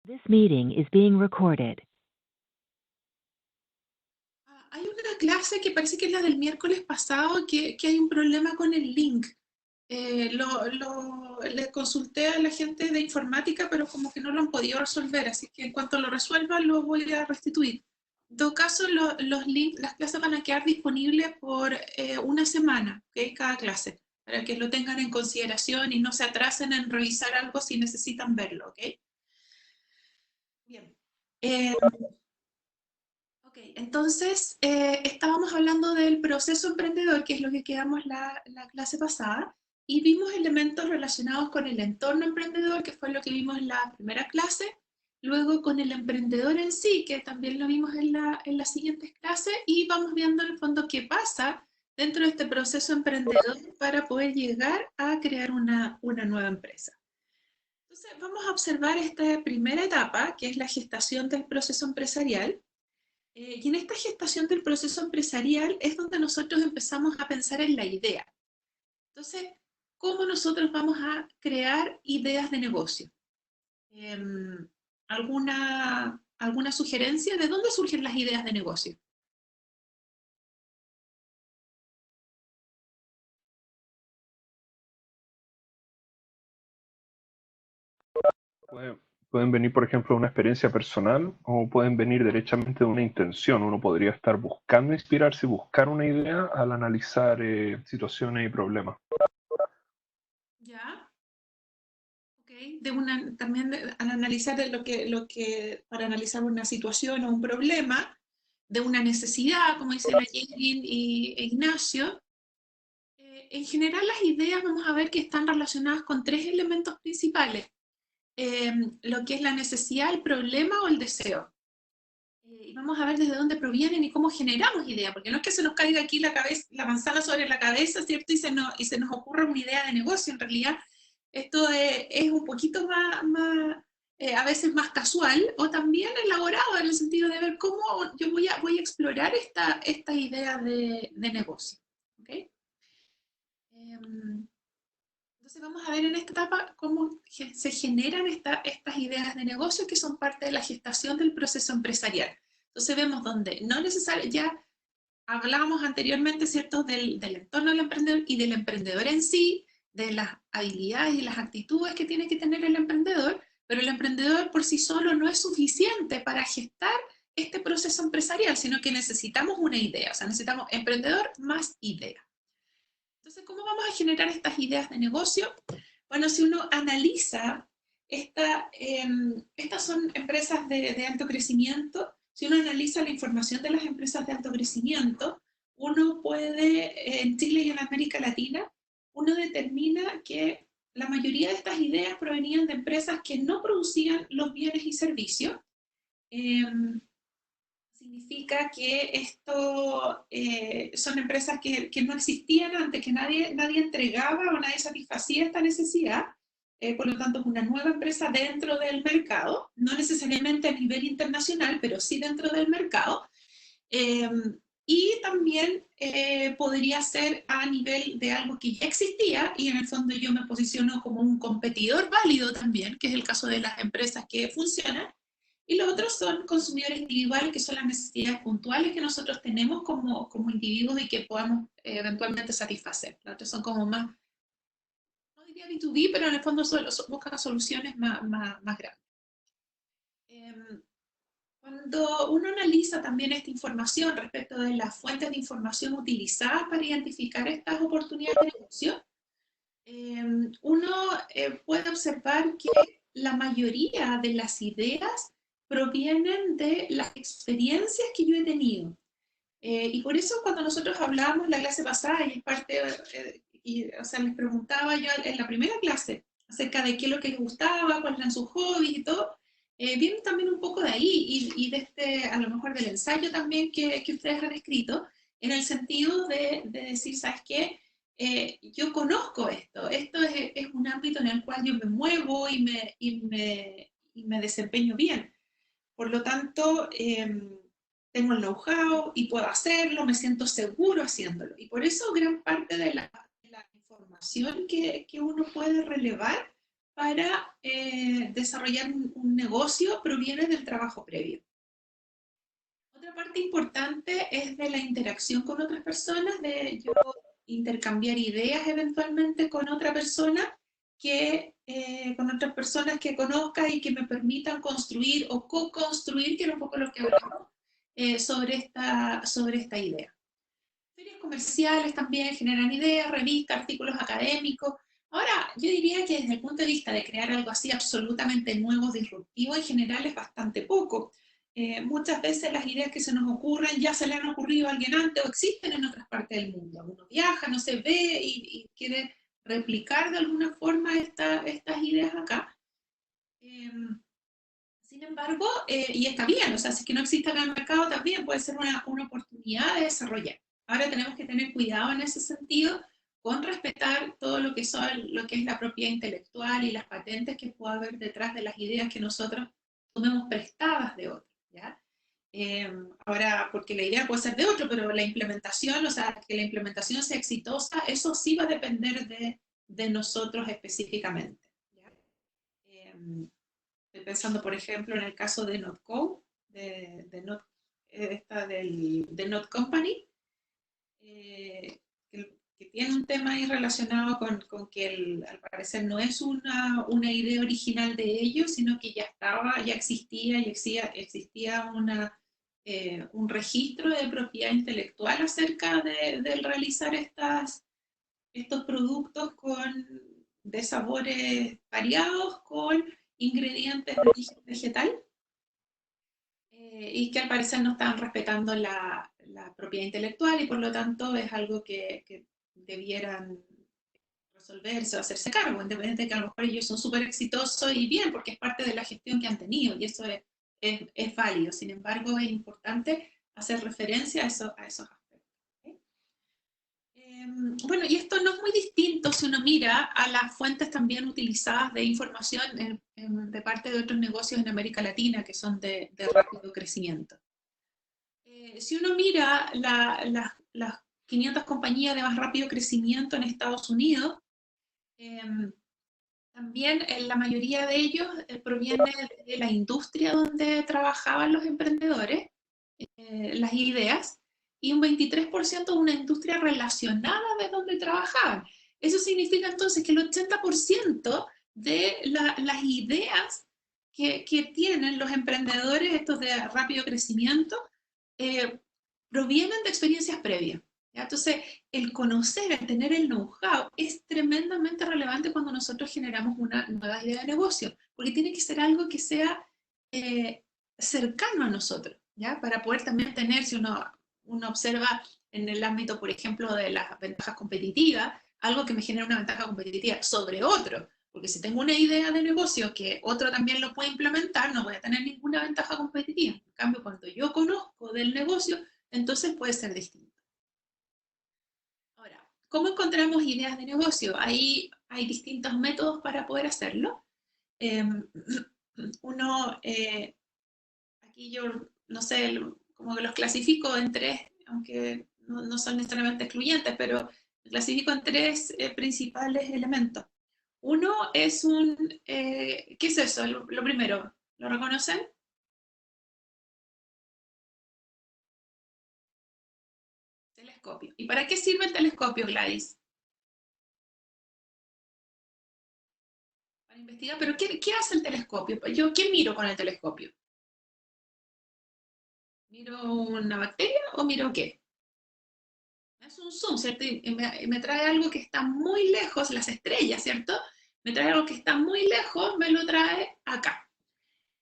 This meeting is being recorded. Hay una clase que parece que es la del miércoles pasado, que hay un problema con el link. Le consulté a la gente de informática, pero como que no lo han podido resolver, así que en cuanto lo resuelva lo voy a restituir. En todo caso, los links, las clases van a quedar disponibles por una semana, ¿okay? Cada clase, para que lo tengan en consideración y no se atrasen en revisar algo si necesitan verlo, ¿ok? Bien. Ok, entonces estábamos hablando del proceso emprendedor, que es lo que quedamos la clase pasada, y vimos elementos relacionados con el entorno emprendedor, que fue lo que vimos en la primera clase, luego con el emprendedor en sí, que también lo vimos en las siguientes clases, y vamos viendo en el fondo qué pasa dentro de este proceso emprendedor para poder llegar a crear una nueva empresa. Entonces vamos a observar esta primera etapa, que es la gestación del proceso empresarial. Y en esta gestación del proceso empresarial es donde nosotros empezamos a pensar en la idea. Entonces, ¿cómo nosotros vamos a crear ideas de negocio? ¿Alguna sugerencia? ¿De dónde surgen las ideas de negocio? Pueden venir, por ejemplo, de una experiencia personal o pueden venir derechamente de una intención. Uno podría estar buscando inspirarse y buscar una idea al analizar situaciones y problemas. ¿Ya? Ok. También al analizar para analizar una situación o un problema, de una necesidad, como dicen Jane e Ignacio. En general, las ideas vamos a ver que están relacionadas con tres elementos principales. Lo que es la necesidad, el problema o el deseo. Y vamos a ver desde dónde provienen y cómo generamos ideas, porque no es que se nos caiga aquí la manzana sobre la cabeza, ¿cierto? Y se nos ocurra una idea de negocio. En realidad, esto es un poquito a veces más casual, o también elaborado en el sentido de ver cómo yo voy a explorar esta idea de negocio. ¿Okay? Entonces vamos a ver en esta etapa cómo se generan estas ideas de negocio que son parte de la gestación del proceso empresarial. Entonces vemos donde no necesariamente, ya hablábamos anteriormente, ¿cierto?, del entorno del emprendedor y del emprendedor en sí, de las habilidades y las actitudes que tiene que tener el emprendedor, pero el emprendedor por sí solo no es suficiente para gestar este proceso empresarial, sino que necesitamos una idea, o sea, necesitamos emprendedor más idea. Entonces, ¿cómo vamos a generar estas ideas de negocio? Bueno, si uno analiza, estas son empresas de alto crecimiento. Si uno analiza la información de las empresas de alto crecimiento, uno puede, en Chile y en América Latina, uno determina que la mayoría de estas ideas provenían de empresas que no producían los bienes y servicios. Significa que esto son empresas que no existían antes, que nadie entregaba o nadie satisfacía esta necesidad. Por lo tanto, es una nueva empresa dentro del mercado, no necesariamente a nivel internacional, pero sí dentro del mercado. Y también podría ser a nivel de algo que ya existía, y en el fondo yo me posiciono como un competidor válido también, que es el caso de las empresas que funcionan. Y los otros son consumidores individuales, que son las necesidades puntuales que nosotros tenemos como individuos y que podamos eventualmente satisfacer. Los otros son como más, no diría B2B, pero en el fondo buscan soluciones más grandes. Cuando uno analiza también esta información respecto de las fuentes de información utilizadas para identificar estas oportunidades de negocio, uno puede observar que la mayoría de las ideas provienen de las experiencias que yo he tenido. Y por eso cuando nosotros hablábamos la clase pasada, y es parte, o sea, les preguntaba yo en la primera clase acerca de qué es lo que les gustaba, cuáles eran sus hobbies y todo, viene también un poco de ahí y de a lo mejor del ensayo también que ustedes han escrito, en el sentido de decir, ¿sabes qué? Yo conozco esto es un ámbito en el cual yo me muevo y me desempeño bien. Por lo tanto, tengo el know-how y puedo hacerlo, me siento seguro haciéndolo. Y por eso gran parte de la información que uno puede relevar para desarrollar un negocio proviene del trabajo previo. Otra parte importante es de la interacción con otras personas, de yo intercambiar ideas eventualmente con otra persona, con otras personas que conozca y que me permitan construir o co-construir, que era un poco lo que hablamos, sobre esta idea. Ferias comerciales también generan ideas, revistas, artículos académicos. Ahora, yo diría que desde el punto de vista de crear algo así absolutamente nuevo, disruptivo, en general es bastante poco. Muchas veces las ideas que se nos ocurren ya se le han ocurrido a alguien antes o existen en otras partes del mundo. Uno viaja, no se ve y quiere replicar de alguna forma estas ideas acá. Sin embargo, y está bien, o sea, si es que no existe en el mercado también puede ser una oportunidad de desarrollar. Ahora tenemos que tener cuidado en ese sentido con respetar todo lo que es la propiedad intelectual y las patentes que pueda haber detrás de las ideas que nosotros tomemos prestadas de otros, ¿ya? Ahora, porque la idea puede ser de otro, pero la implementación, o sea, que la implementación sea exitosa, eso sí va a depender de nosotros específicamente, ¿ya? Estoy pensando, por ejemplo, en el caso de Notco, de Not Company, que tiene un tema ahí relacionado con que al parecer no es una idea original de ellos, sino que ya existía un registro de propiedad intelectual acerca de realizar estos productos de sabores variados con ingredientes de origen vegetal, y que al parecer no estaban respetando la propiedad intelectual y por lo tanto es algo que debieran resolverse o hacerse cargo, independientemente de que a lo mejor ellos son súper exitosos y bien, porque es parte de la gestión que han tenido y eso es válido. Sin embargo, es importante hacer referencia a esos aspectos. Bueno, y esto no es muy distinto si uno mira a las fuentes también utilizadas de información de parte de otros negocios en América Latina que son de rápido crecimiento. Si uno mira las 500 compañías de más rápido crecimiento en Estados Unidos, también la mayoría de ellos proviene de la industria donde trabajaban los emprendedores, las ideas, y un 23% de una industria relacionada de donde trabajaban. Eso significa entonces que el 80% de las ideas que tienen los emprendedores, estos de rápido crecimiento, provienen de experiencias previas. ¿Ya? Entonces, el conocer, el tener el know-how es tremendamente relevante cuando nosotros generamos una nueva idea de negocio, porque tiene que ser algo que sea cercano a nosotros, ¿ya? Para poder también tener, si uno observa en el ámbito, por ejemplo, de las ventajas competitivas, algo que me genera una ventaja competitiva sobre otro, porque si tengo una idea de negocio que otro también lo puede implementar, no voy a tener ninguna ventaja competitiva. En cambio, cuando yo conozco del negocio, entonces puede ser distinto. Ahora, ¿cómo encontramos ideas de negocio? Ahí hay distintos métodos para poder hacerlo. Aquí yo, no sé, como que los clasifico en tres, aunque no son necesariamente excluyentes, pero clasifico en tres principales elementos. Uno es ¿qué es eso? Lo primero, ¿lo reconocen? Telescopio. ¿Y para qué sirve el telescopio, Gladys? Para investigar, pero ¿qué hace el telescopio? ¿Qué miro con el telescopio? ¿Miro una bacteria o miro qué? Es un zoom, ¿cierto? Y me trae algo que está muy lejos, las estrellas, ¿cierto? Me trae algo que está muy lejos, me lo trae acá.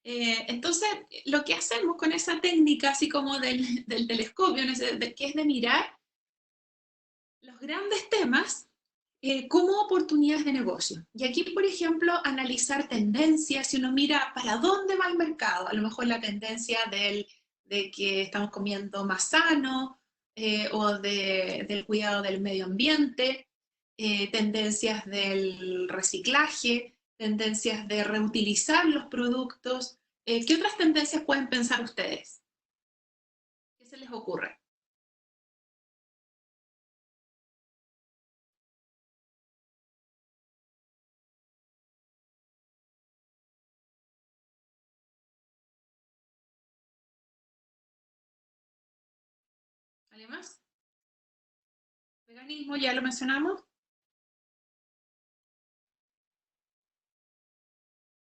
Entonces, lo que hacemos con esa técnica, así como del telescopio, que es de mirar los grandes temas como oportunidades de negocio. Y aquí, por ejemplo, analizar tendencias, si uno mira para dónde va el mercado, a lo mejor la tendencia de que estamos comiendo más sano, o del cuidado del medio ambiente, tendencias del reciclaje, tendencias de reutilizar los productos. ¿Qué otras tendencias pueden pensar ustedes? ¿Qué se les ocurre? ¿Alguien más? Veganismo, ya lo mencionamos.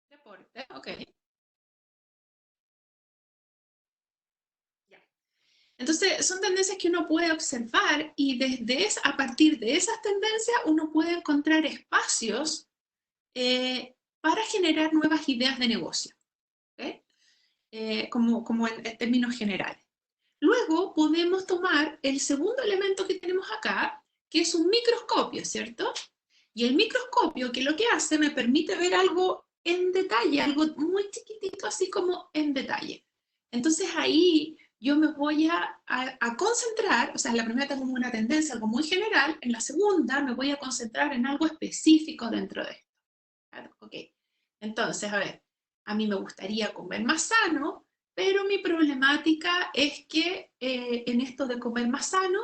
Deporte, ok. Ya. Entonces, son tendencias que uno puede observar y a partir de esas tendencias uno puede encontrar espacios para generar nuevas ideas de negocio, ¿okay? Como en términos generales. Luego podemos tomar el segundo elemento que tenemos acá, que es un microscopio, ¿cierto? Y el microscopio, que lo que hace, me permite ver algo en detalle, algo muy chiquitito, así como en detalle. Entonces ahí yo me voy a concentrar, o sea, en la primera tengo una tendencia, algo muy general, en la segunda me voy a concentrar en algo específico dentro de esto. Claro, ok. Entonces, a ver, a mí me gustaría comer más sano, pero mi problemática es que en esto de comer más sano,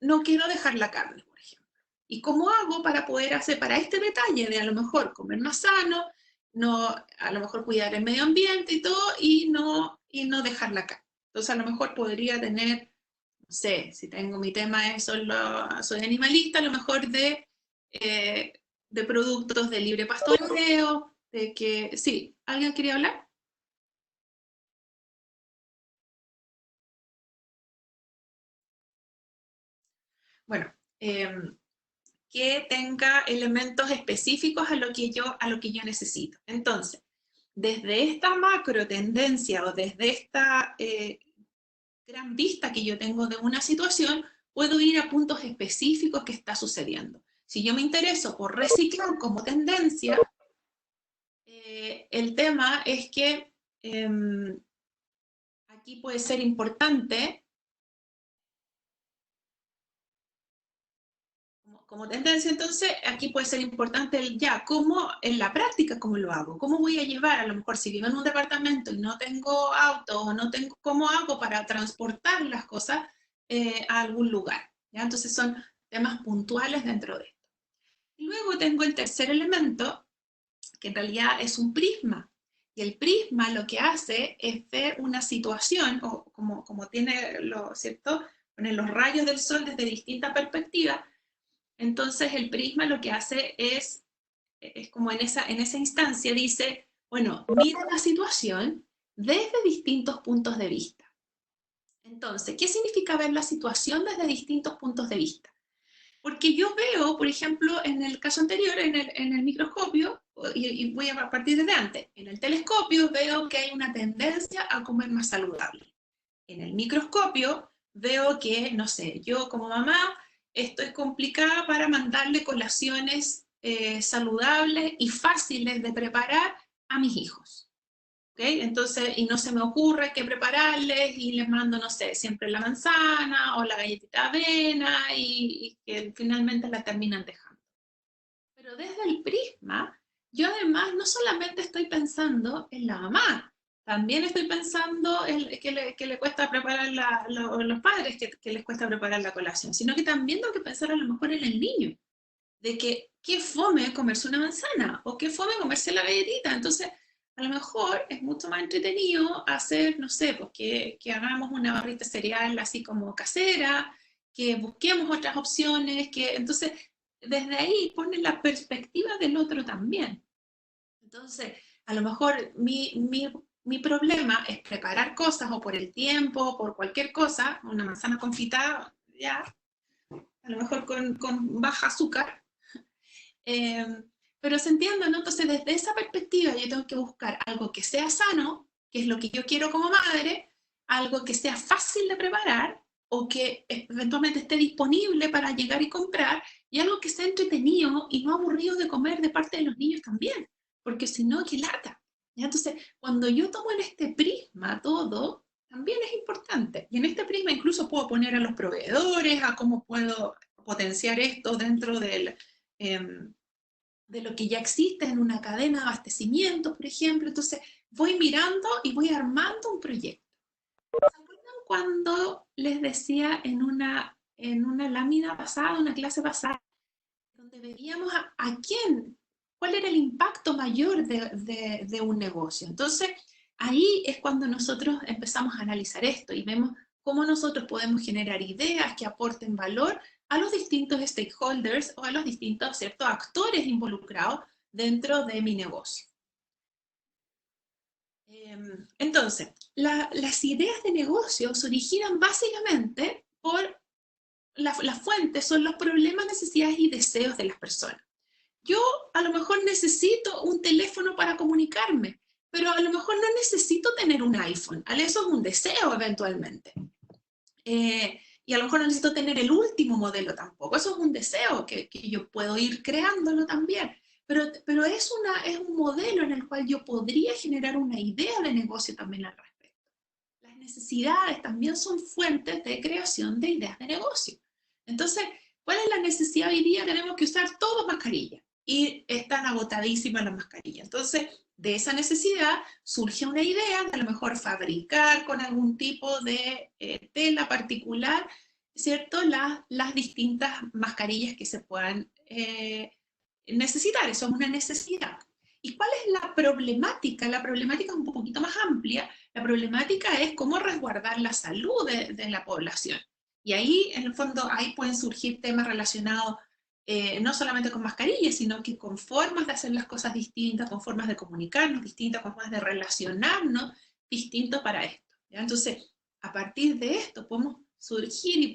no quiero dejar la carne, por ejemplo. ¿Y cómo hago para poder hacer, para este detalle de a lo mejor comer más sano, no, a lo mejor cuidar el medio ambiente y todo, y no dejar la carne? Entonces, a lo mejor podría tener, no sé, si tengo mi tema es soy animalista, a lo mejor eh, de productos de libre pastoreo, de que, sí, ¿alguien quería hablar? Bueno, que tenga elementos específicos a lo que yo necesito. Entonces, desde esta macro tendencia o desde esta gran vista que yo tengo de una situación, puedo ir a puntos específicos que está sucediendo. Si yo me intereso por reciclar como tendencia, el tema es que aquí puede ser importante, como tendencia, entonces, aquí puede ser importante cómo en la práctica, cómo lo hago, cómo voy a llevar, a lo mejor si vivo en un departamento y no tengo auto o no tengo, ¿cómo hago para transportar las cosas a algún lugar? ¿Ya? Entonces son temas puntuales dentro de esto. Y luego tengo el tercer elemento, que en realidad es un prisma. Y el prisma lo que hace es ver una situación, o como tiene, ¿cierto? Pone los rayos del sol desde distintas perspectivas. Entonces el prisma lo que hace es como en esa instancia dice, bueno, mira la situación desde distintos puntos de vista. Entonces, ¿qué significa ver la situación desde distintos puntos de vista? Porque yo veo, por ejemplo, en el caso anterior, en el microscopio, y voy a partir desde antes, en el telescopio veo que hay una tendencia a comer más saludable. En el microscopio veo que, no sé, yo como mamá estoy complicada para mandarle colaciones saludables y fáciles de preparar a mis hijos. ¿Okay? Entonces, y no se me ocurre qué prepararles y les mando, no sé, siempre la manzana o la galletita de avena y que finalmente la terminan dejando. Pero desde el prisma, yo además no solamente estoy pensando en la mamá, también estoy pensando en que le cuesta preparar los padres, que les cuesta preparar la colación, sino que también tengo que pensar a lo mejor en el niño, de que qué fome comerse una manzana o qué fome comerse la galletita. Entonces, a lo mejor es mucho más entretenido hacer, no sé, pues que hagamos una barrita cereal así como casera, que busquemos otras opciones, que entonces desde ahí ponen la perspectiva del otro también. Entonces, a lo mejor mi problema es preparar cosas o por el tiempo, o por cualquier cosa, una manzana confitada, ya, a lo mejor con baja azúcar, eh, pero se entiende, ¿no? Entonces, desde esa perspectiva, yo tengo que buscar algo que sea sano, que es lo que yo quiero como madre, algo que sea fácil de preparar o que eventualmente esté disponible para llegar y comprar, y algo que sea entretenido y no aburrido de comer de parte de los niños también, porque si no, qué lata. ¿Ya? Entonces, cuando yo tomo en este prisma todo, también es importante. Y en este prisma incluso puedo poner a los proveedores, a cómo puedo potenciar esto dentro de lo que ya existe en una cadena de abastecimiento, por ejemplo. Entonces, voy mirando y voy armando un proyecto. ¿Se acuerdan cuando les decía en una lámina pasada, una clase pasada, donde veíamos a quién, cuál era el impacto mayor de un negocio? Entonces, ahí es cuando nosotros empezamos a analizar esto y vemos cómo nosotros podemos generar ideas que aporten valor a los distintos stakeholders o a los distintos, ¿cierto?, actores involucrados dentro de mi negocio. Entonces, las ideas de negocio se originan básicamente por las fuentes, son los problemas, necesidades y deseos de las personas. Yo a lo mejor necesito un teléfono para comunicarme, pero a lo mejor no necesito tener un iPhone. Eso es un deseo eventualmente. Y a lo mejor no necesito tener el último modelo tampoco. Eso es un deseo que yo puedo ir creándolo también. Pero es un modelo en el cual yo podría generar una idea de negocio también al respecto. Las necesidades también son fuentes de creación de ideas de negocio. Entonces, ¿cuál es la necesidad hoy día? Tenemos que usar todos mascarillas y están agotadísimas las mascarillas. Entonces, de esa necesidad surge una idea de a lo mejor fabricar con algún tipo de tela particular, ¿cierto?, las distintas mascarillas que se puedan necesitar. Eso es una necesidad. ¿Y cuál es la problemática? La problemática es un poquito más amplia. La problemática es cómo resguardar la salud de la población. Y ahí, en el fondo, ahí pueden surgir temas relacionados no solamente con mascarillas, sino que con formas de hacer las cosas distintas, con formas de comunicarnos distintas, con formas de relacionarnos distintos para esto, ¿ya? Entonces, a partir de esto podemos surgir y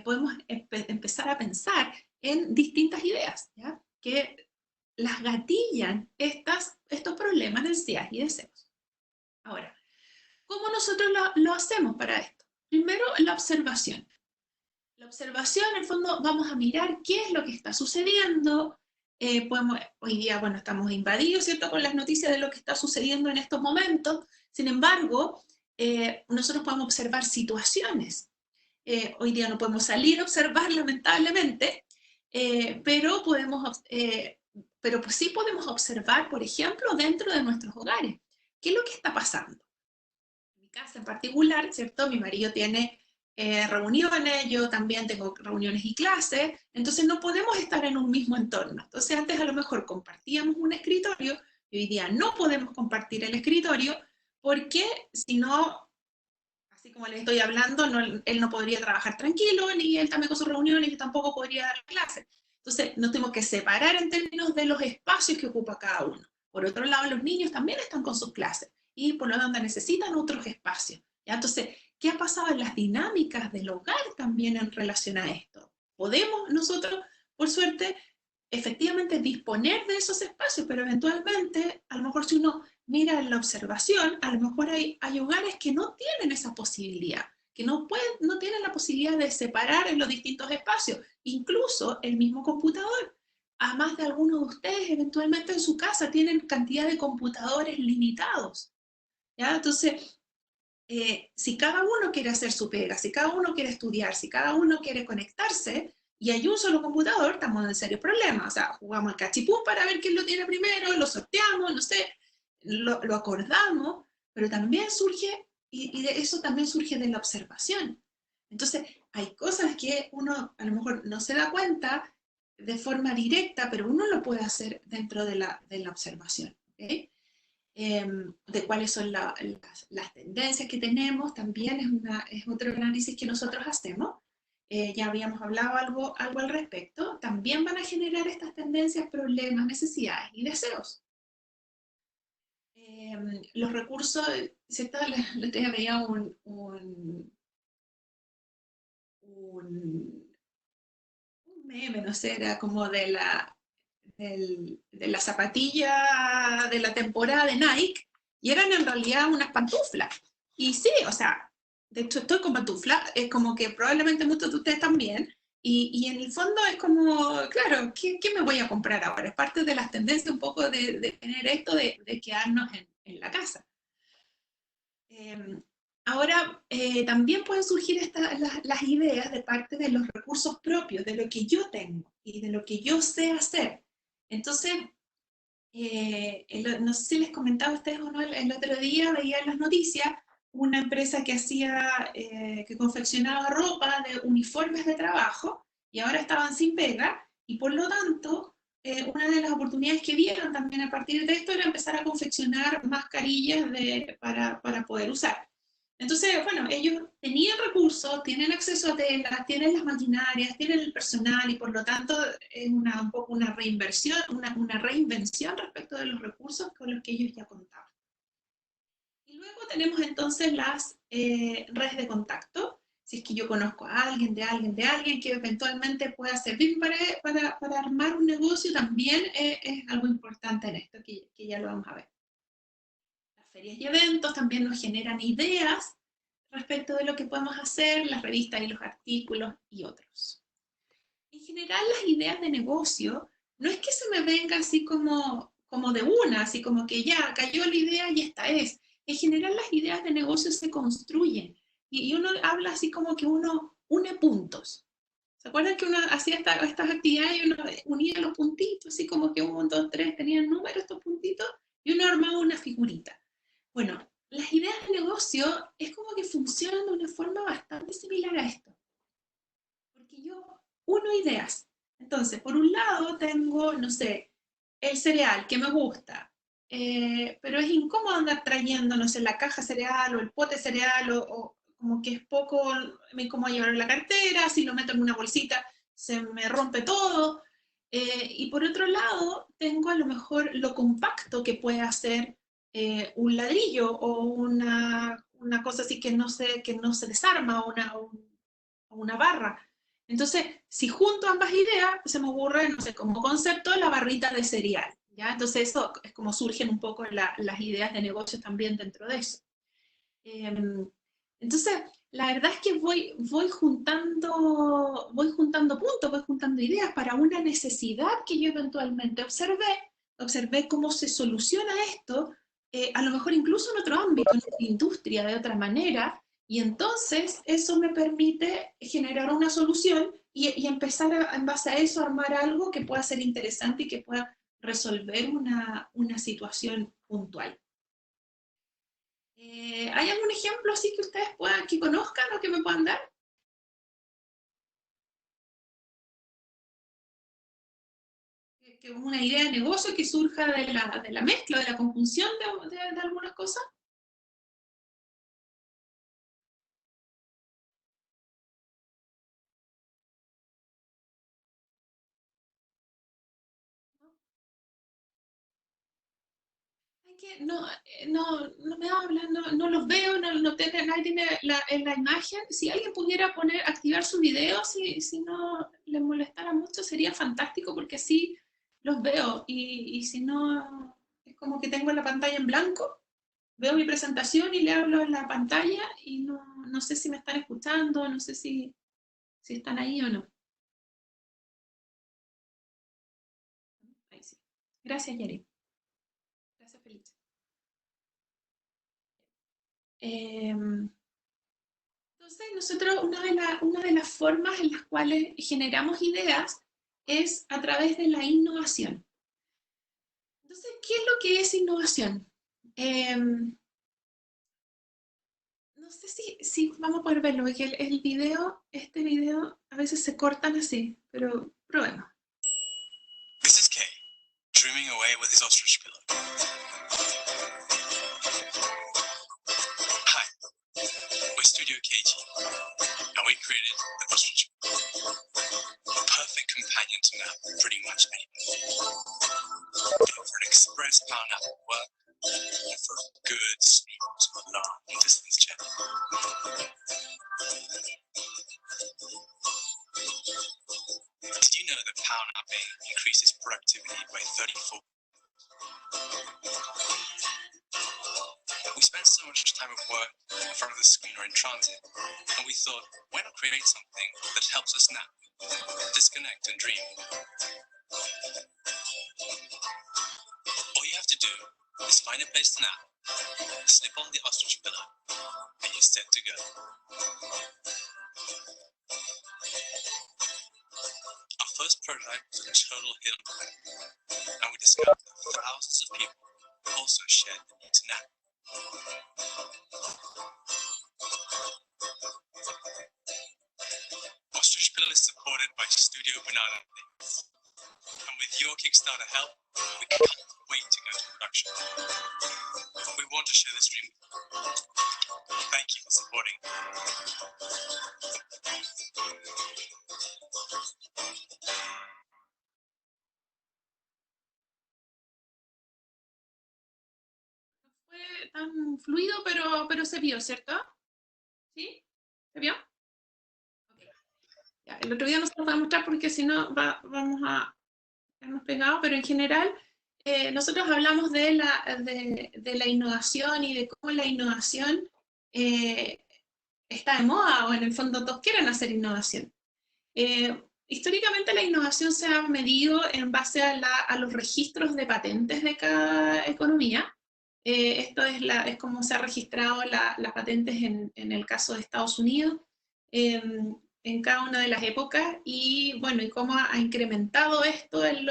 podemos empezar a pensar en distintas ideas, ¿ya?, que las gatillan estos problemas, necesidades y deseos. Ahora, ¿cómo nosotros lo hacemos para esto? Primero, la observación. La observación, en el fondo, vamos a mirar qué es lo que está sucediendo. Hoy día, bueno, estamos invadidos, ¿cierto?, con las noticias de lo que está sucediendo en estos momentos. Sin embargo, nosotros podemos observar situaciones. Hoy día no podemos salir a observar, lamentablemente, pero pues sí podemos observar, por ejemplo, dentro de nuestros hogares. ¿Qué es lo que está pasando? En mi casa en particular, ¿cierto?, mi marido tiene reuniones, yo también tengo reuniones y clases, entonces no podemos estar en un mismo entorno. Entonces antes a lo mejor compartíamos un escritorio, y hoy día no podemos compartir el escritorio, porque si no, así como le estoy hablando, él no podría trabajar tranquilo, ni él también con sus reuniones, yo tampoco podría dar clases. Entonces nos tenemos que separar en términos de los espacios que ocupa cada uno. Por otro lado, los niños también están con sus clases, y por lo tanto necesitan otros espacios, ¿ya? Entonces, ¿qué ha pasado en las dinámicas del hogar también en relación a esto? Podemos nosotros, por suerte, efectivamente disponer de esos espacios, pero eventualmente, a lo mejor si uno mira en la observación, a lo mejor hay hogares que no tienen esa posibilidad, que no tienen la posibilidad de separar en los distintos espacios, incluso el mismo computador. A más de algunos de ustedes, eventualmente en su casa, tienen cantidad de computadores limitados, ¿ya? Entonces, si cada uno quiere hacer su pega, si cada uno quiere estudiar, si cada uno quiere conectarse, y hay un solo computador, estamos en serio problema. O sea, jugamos al cachipún para ver quién lo tiene primero, lo sorteamos, no sé, lo acordamos, pero también surge, y de eso también surge de la observación. Entonces, hay cosas que uno a lo mejor no se da cuenta de forma directa, pero uno lo puede hacer dentro de la observación, ¿okay? De cuáles son las tendencias que tenemos, también es otro análisis que nosotros hacemos. Ya habíamos hablado algo al respecto. También van a generar estas tendencias, problemas, necesidades y deseos. Los recursos, ¿cierto? Les veía un meme, no sé, era como de la zapatilla de la temporada de Nike, y eran en realidad unas pantuflas. Y sí, o sea, de hecho estoy con pantuflas, es como que probablemente muchos de ustedes también, y en el fondo es como, claro, ¿qué me voy a comprar ahora? Es parte de las tendencias un poco de tener esto de quedarnos en la casa. Ahora, también pueden surgir las ideas de parte de los recursos propios, de lo que yo tengo y de lo que yo sé hacer. Entonces, no sé si les comentaba a ustedes o no, el otro día veía en las noticias una empresa que confeccionaba ropa de uniformes de trabajo, y ahora estaban sin pega, y por lo tanto, una de las oportunidades que vieron también a partir de esto era empezar a confeccionar mascarillas para poder usar. Entonces, bueno, ellos tenían recursos, tienen acceso a telas, tienen las maquinarias, tienen el personal y por lo tanto es un poco una reinversión, una reinvención respecto de los recursos con los que ellos ya contaban. Y luego tenemos entonces las redes de contacto. Si es que yo conozco a alguien, de alguien que eventualmente pueda servir para armar un negocio, también es algo importante en esto, que ya lo vamos a ver. Las ferias y eventos también nos generan ideas respecto de lo que podemos hacer, las revistas y los artículos y otros. En general, las ideas de negocio no es que se me venga así como de una, así como que ya cayó la idea y esta es. En general, las ideas de negocio se construyen y uno habla así como que uno une puntos. ¿Se acuerdan que uno hacía estas actividades y uno unía los puntitos, así como que 1, 2, 3 tenían números estos puntitos y uno armaba una figurita? Bueno, las ideas de negocio es como que funcionan de una forma bastante similar a esto. Porque yo uno ideas. Entonces, por un lado tengo, no sé, el cereal que me gusta, pero es incómodo andar trayendo, no sé, la caja cereal o el pote cereal o como que es poco, me incómodo llevarlo en la cartera, si lo meto en una bolsita se me rompe todo. Y por otro lado, tengo a lo mejor lo compacto que puede hacer un ladrillo o una cosa así que no se desarma o una barra. Entonces, si junto ambas ideas, se me ocurre, no sé, como concepto, la barrita de cereal. ¿Ya? Entonces, eso es como surgen un poco las ideas de negocios también dentro de eso. Entonces, la verdad es que voy juntando puntos, voy juntando ideas para una necesidad que yo eventualmente observé cómo se soluciona esto, a lo mejor incluso en otro ámbito, en otra industria, de otra manera, y entonces eso me permite generar una solución y empezar en base a eso a armar algo que pueda ser interesante y que pueda resolver una situación puntual. ¿Hay algún ejemplo así que ustedes que conozcan o que me puedan dar? Que una idea de negocio que surja de la mezcla, de la conjunción de algunas cosas. Que no, no me hablan, no los veo, nadie tiene en la imagen. Si alguien pudiera activar su video, si no les molestara mucho, sería fantástico porque así los veo. Y si no, es como que tengo la pantalla en blanco, veo mi presentación y le hablo en la pantalla y no sé si me están escuchando, no sé si están ahí o no. Ahí sí. Gracias, Yari. Gracias, Felicia. Entonces, nosotros una de las formas en las cuales generamos ideas es a través de la innovación. Entonces, ¿qué es lo que es innovación? No sé si vamos a poder verlo, porque este video, a veces se cortan así, pero probemos. This is Kay, dreaming away with his ostrich pillow. Hi, we're Studio KG, and we created the ostrich pillow. A perfect companion to nap pretty much anything. For an express power nap at work, and for a good sleep to a long distance jet. Did you know that power napping increases productivity by 34%? We spend so much time at work, in front of the screen or in transit, and we thought, why not create something that helps us nap, disconnect and dream? All you have to do is find a place to nap, slip on the ostrich pillow, and you're set to go. Our first prototype was a total hit on the web, and we discovered that thousands of people also shared the need to nap. Ostrich Pillow is supported by Studio Banana Things, and with your Kickstarter help, we can't wait to go to production. We want to share this dream with you. Thank you for supporting. Fue tan fluido, pero se vio, ¿cierto? ¿Sí? ¿Se vio? Okay. Ya, el otro día no se los voy a mostrar porque si no vamos a quedarnos pegados, pero en general nosotros hablamos de la innovación y de cómo la innovación está de moda, o en el fondo todos quieren hacer innovación. Históricamente la innovación se ha medido en base a los registros de patentes de cada economía. Esto es como se ha registrado las patentes en el caso de Estados Unidos, en cada una de las épocas, y bueno, y cómo ha incrementado esto en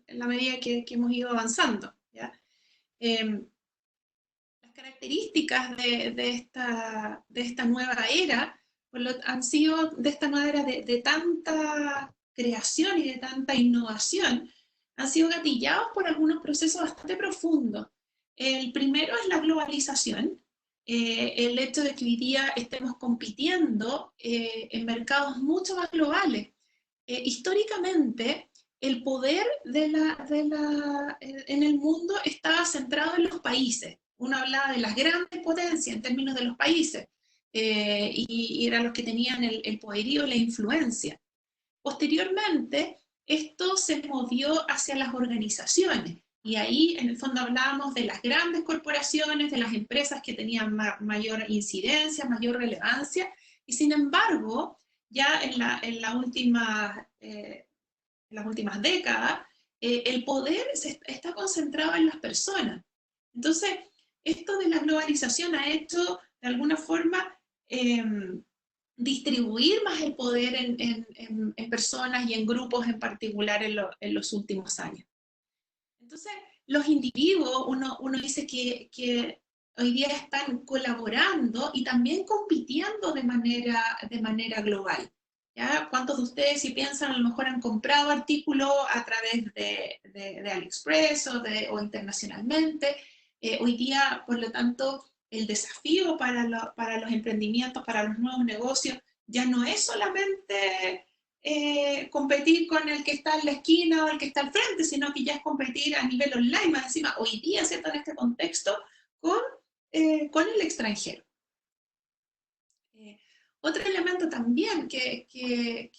la medida que hemos ido avanzando, ¿ya? Las características de esta nueva era han sido de esta manera de tanta creación y de tanta innovación, han sido gatillados por algunos procesos bastante profundos. El primero es la globalización, el hecho de que hoy día estemos compitiendo en mercados mucho más globales. Históricamente, el poder en el mundo estaba centrado en los países. Uno hablaba de las grandes potencias en términos de los países, y eran los que tenían el poderío, la influencia. Posteriormente, esto se movió hacia las organizaciones, y ahí en el fondo hablábamos de las grandes corporaciones, de las empresas que tenían mayor incidencia, mayor relevancia, y sin embargo, ya en las últimas décadas, el poder está concentrado en las personas. Entonces, esto de la globalización ha hecho, de alguna forma, distribuir más el poder en personas y en grupos en particular en los últimos años. Entonces, los individuos, uno dice que hoy día están colaborando y también compitiendo de manera global. ¿Ya? ¿Cuántos de ustedes, si piensan, a lo mejor han comprado artículos a través de AliExpress o internacionalmente? Hoy día, por lo tanto, el desafío para los emprendimientos, para los nuevos negocios, ya no es solamente competir con el que está en la esquina o el que está al frente, sino que ya es competir a nivel online, más encima, hoy día, ¿cierto?, en este contexto, con el extranjero. Otro elemento también que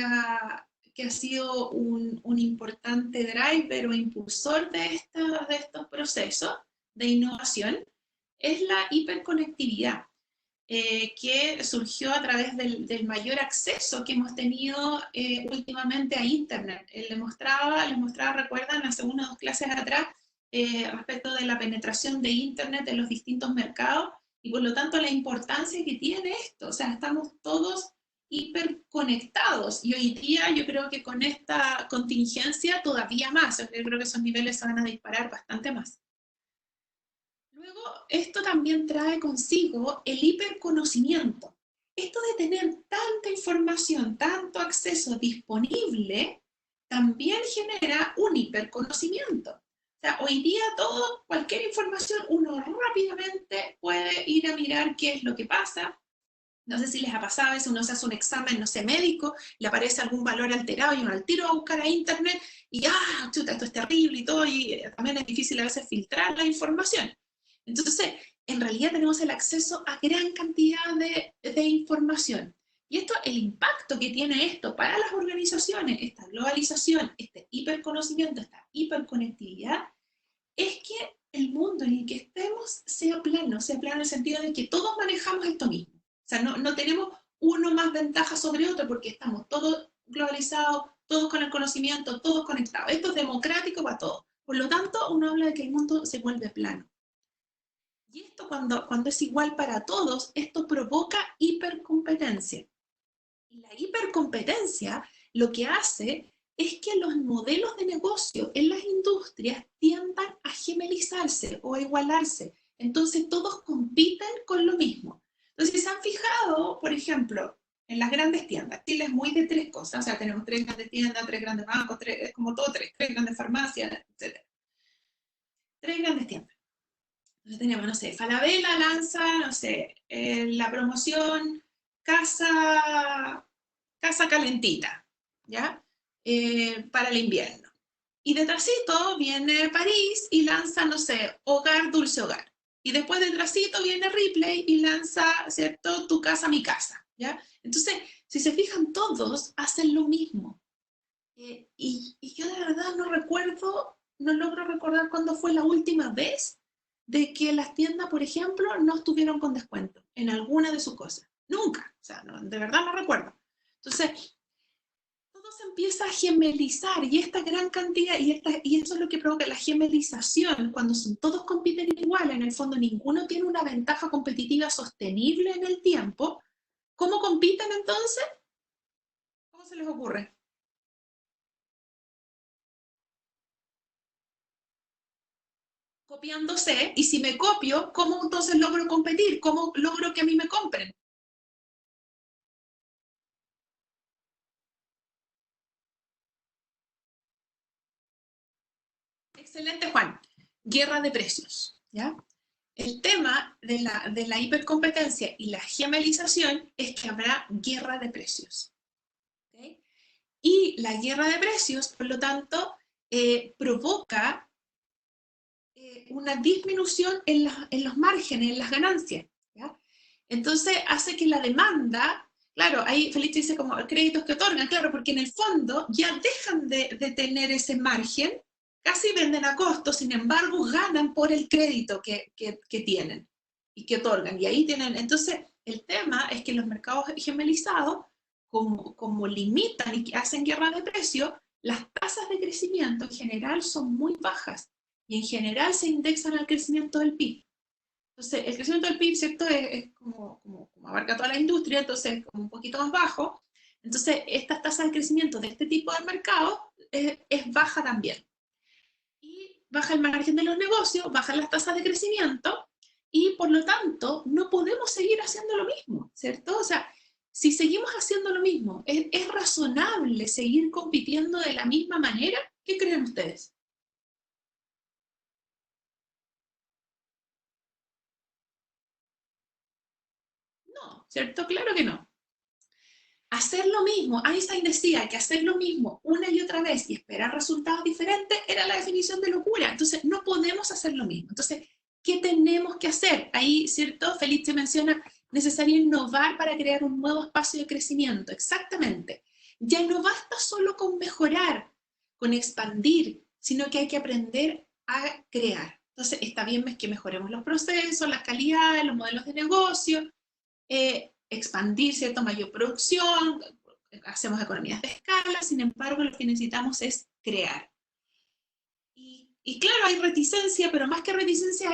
ha sido un importante driver o impulsor de estos procesos de innovación es la hiperconectividad, que surgió a través del mayor acceso que hemos tenido últimamente a Internet. Les mostraba, recuerdan, hace 1 o 2 clases atrás, respecto de la penetración de Internet en los distintos mercados, y por lo tanto la importancia que tiene esto. O sea, estamos todos hiperconectados, y hoy día yo creo que con esta contingencia todavía más. Yo creo que esos niveles se van a disparar bastante más. Luego, esto también trae consigo el hiperconocimiento. Esto de tener tanta información, tanto acceso disponible, también genera un hiperconocimiento. O sea, hoy día cualquier información, uno rápidamente puede ir a mirar qué es lo que pasa. No sé si les ha pasado, a veces uno se hace un examen, no sé, médico, le aparece algún valor alterado y uno al tiro va a buscar a internet y chuta, esto es terrible y todo, y también es difícil a veces filtrar la información. Entonces, en realidad tenemos el acceso a gran cantidad de información. Y esto, el impacto que tiene esto para las organizaciones, esta globalización, este hiperconocimiento, esta hiperconectividad, es que el mundo en el que estemos sea plano en el sentido de que todos manejamos esto mismo. O sea, no tenemos uno más ventaja sobre otro porque estamos todos globalizados, todos con el conocimiento, todos conectados. Esto es democrático para todos. Por lo tanto, uno habla de que el mundo se vuelve plano. Y esto cuando es igual para todos, esto provoca hipercompetencia. Y la hipercompetencia lo que hace es que los modelos de negocio en las industrias tiendan a gemelizarse o a igualarse. Entonces todos compiten con lo mismo. Entonces, si se han fijado, por ejemplo, en las grandes tiendas, Chile es muy de 3 cosas, o sea, tenemos 3 grandes tiendas, 3 grandes bancos, como todo 3 grandes farmacias, etc. 3 grandes tiendas. Entonces tenemos, no sé, Falabella lanza, no sé, la promoción casa calentita, ¿ya? Para el invierno. Y detrásito viene París y lanza, no sé, hogar, dulce hogar. Y después detrásito viene Ripley y lanza, ¿cierto? Tu casa, mi casa, ¿ya? Entonces, si se fijan, todos hacen lo mismo. Y yo de verdad no recuerdo, no logro recordar cuándo fue la última vez de que las tiendas, por ejemplo, no estuvieron con descuento en alguna de sus cosas. Nunca, o sea, no, de verdad no recuerdo. Entonces, todo se empieza a gemelizar y esta gran cantidad, y eso es lo que provoca la gemelización, cuando son, todos compiten igual, en el fondo ninguno tiene una ventaja competitiva sostenible en el tiempo. ¿Cómo compiten entonces? ¿Cómo se les ocurre? Copiándose, y si me copio, ¿cómo entonces logro competir? ¿Cómo logro que a mí me compren? Excelente, Juan. Guerra de precios, ¿ya? El tema de la hipercompetencia y la gemelización es que habrá guerra de precios. ¿Okay? Y la guerra de precios, por lo tanto, provoca una disminución en los márgenes, en las ganancias. ¿Ya? Entonces hace que la demanda, claro, ahí Felipe dice como créditos que otorgan, claro, porque en el fondo ya dejan de tener ese margen, casi venden a costo, sin embargo ganan por el crédito que tienen y que otorgan. Y ahí tienen, entonces el tema es que los mercados gemelizados, como limitan y hacen guerra de precios, las tasas de crecimiento en general son muy bajas y en general se indexan al crecimiento del PIB. Entonces, el crecimiento del PIB, ¿cierto? Es como abarca toda la industria, entonces como un poquito más bajo. Entonces, estas tasas de crecimiento de este tipo de mercado es baja también. Y baja el margen de los negocios, bajan las tasas de crecimiento y por lo tanto no podemos seguir haciendo lo mismo, ¿cierto? O sea, si seguimos haciendo lo mismo, ¿es razonable seguir compitiendo de la misma manera? ¿Qué creen ustedes? No, ¿cierto? Claro que no. Hacer lo mismo, Einstein decía que hacer lo mismo una y otra vez y esperar resultados diferentes era la definición de locura. Entonces, no podemos hacer lo mismo. Entonces, ¿qué tenemos que hacer? Ahí, ¿cierto? Felipe menciona, necesario innovar para crear un nuevo espacio de crecimiento. Exactamente. Ya no basta solo con mejorar, con expandir, sino que hay que aprender a crear. Entonces, está bien que mejoremos los procesos, las calidades, los modelos de negocio, expandir, ¿cierto? Mayor producción, hacemos economías de escala, sin embargo, lo que necesitamos es crear. Y claro, hay reticencia, pero más que reticencia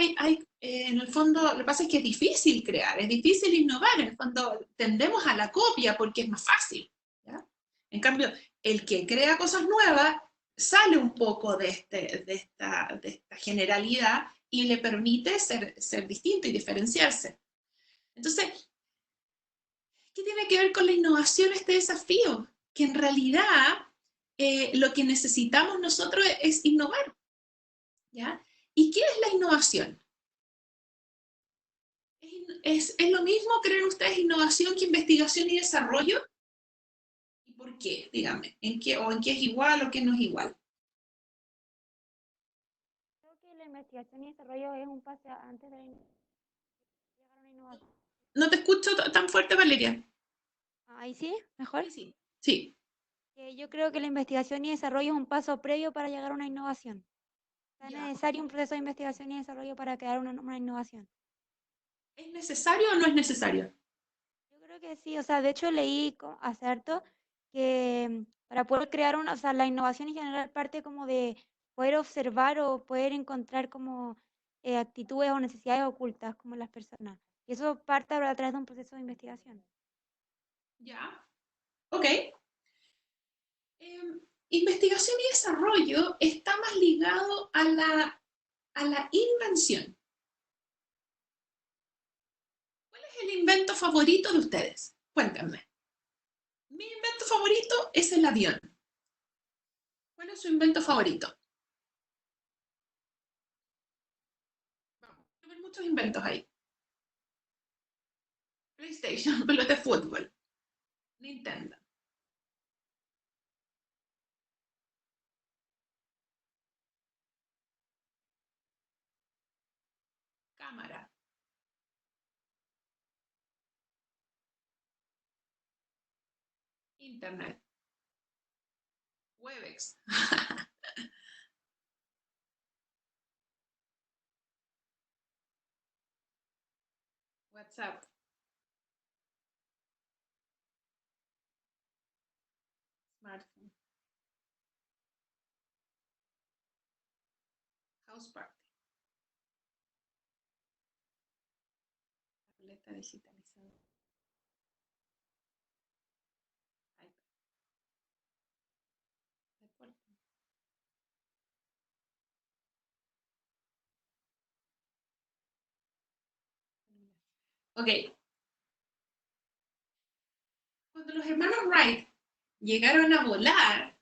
en el fondo, lo que pasa es que es difícil crear, es difícil innovar, en el fondo tendemos a la copia porque es más fácil. ¿Ya? En cambio, el que crea cosas nuevas sale un poco de esta generalidad y le permite ser distinto y diferenciarse. Entonces, ¿qué tiene que ver con la innovación este desafío? Que en realidad lo que necesitamos nosotros es innovar. ¿Ya? ¿Y qué es la innovación? ¿Es lo mismo, creen ustedes, innovación que investigación y desarrollo? ¿Y por qué? Díganme, ¿en qué es igual o qué no es igual? Creo que la investigación y desarrollo es un paso antes de llegar a una innovación. No te escucho tan fuerte, Valeria. Ahí sí, mejor. Sí, sí. Yo creo que la investigación y desarrollo es un paso previo para llegar a una innovación. Es Ya. necesario un proceso de investigación y desarrollo para crear una innovación. ¿Es necesario o no es necesario? Yo creo que sí, o sea, de hecho leí hace harto que para poder crear o sea, la innovación en general parte como de poder observar o poder encontrar como actitudes o necesidades ocultas como en las personas. Y eso parte a través de un proceso de investigación. Ya. Ok. Investigación y desarrollo está más ligado a la invención. ¿Cuál es el invento favorito de ustedes? Cuéntenme. Mi invento favorito es el avión. ¿Cuál es su invento favorito? Vamos, muchos inventos ahí. PlayStation, pelota de fútbol. Nintendo. Cámara. Internet. Webex. WhatsApp. Smartphone. House party. Tableta digitalizada. iPad. Deporte. Ok. Cuando los hermanos Wright llegaron a volar,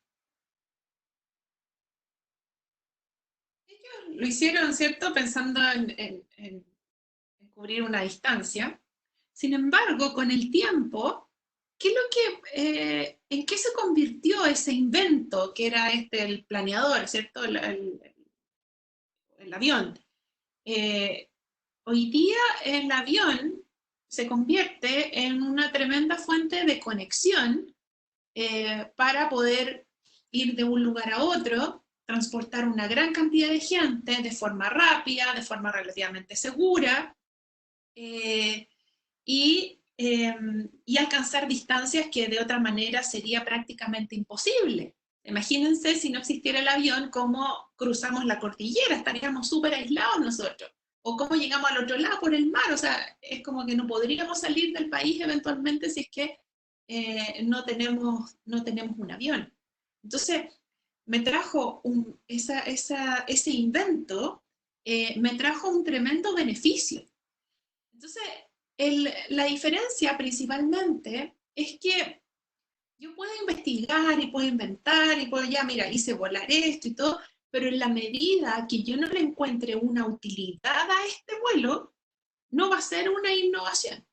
ellos lo hicieron, ¿cierto? Pensando en cubrir una distancia. Sin embargo, con el tiempo, ¿qué es lo que, en qué se convirtió ese invento que era el planeador, ¿cierto? El avión. Hoy día el avión se convierte en una tremenda fuente de conexión para poder ir de un lugar a otro, transportar una gran cantidad de gente de forma rápida, de forma relativamente segura, y alcanzar distancias que de otra manera sería prácticamente imposible. Imagínense si no existiera el avión, cómo cruzamos la cordillera, estaríamos súper aislados nosotros. O cómo llegamos al otro lado por el mar, o sea, es como que no podríamos salir del país eventualmente si es que no tenemos un avión. Entonces, me trajo ese invento, me trajo un tremendo beneficio. Entonces, la diferencia principalmente es que yo puedo investigar y puedo inventar y puedo, ya, mira, hice volar esto y todo, pero en la medida que yo no le encuentre una utilidad a este vuelo, no va a ser una innovación.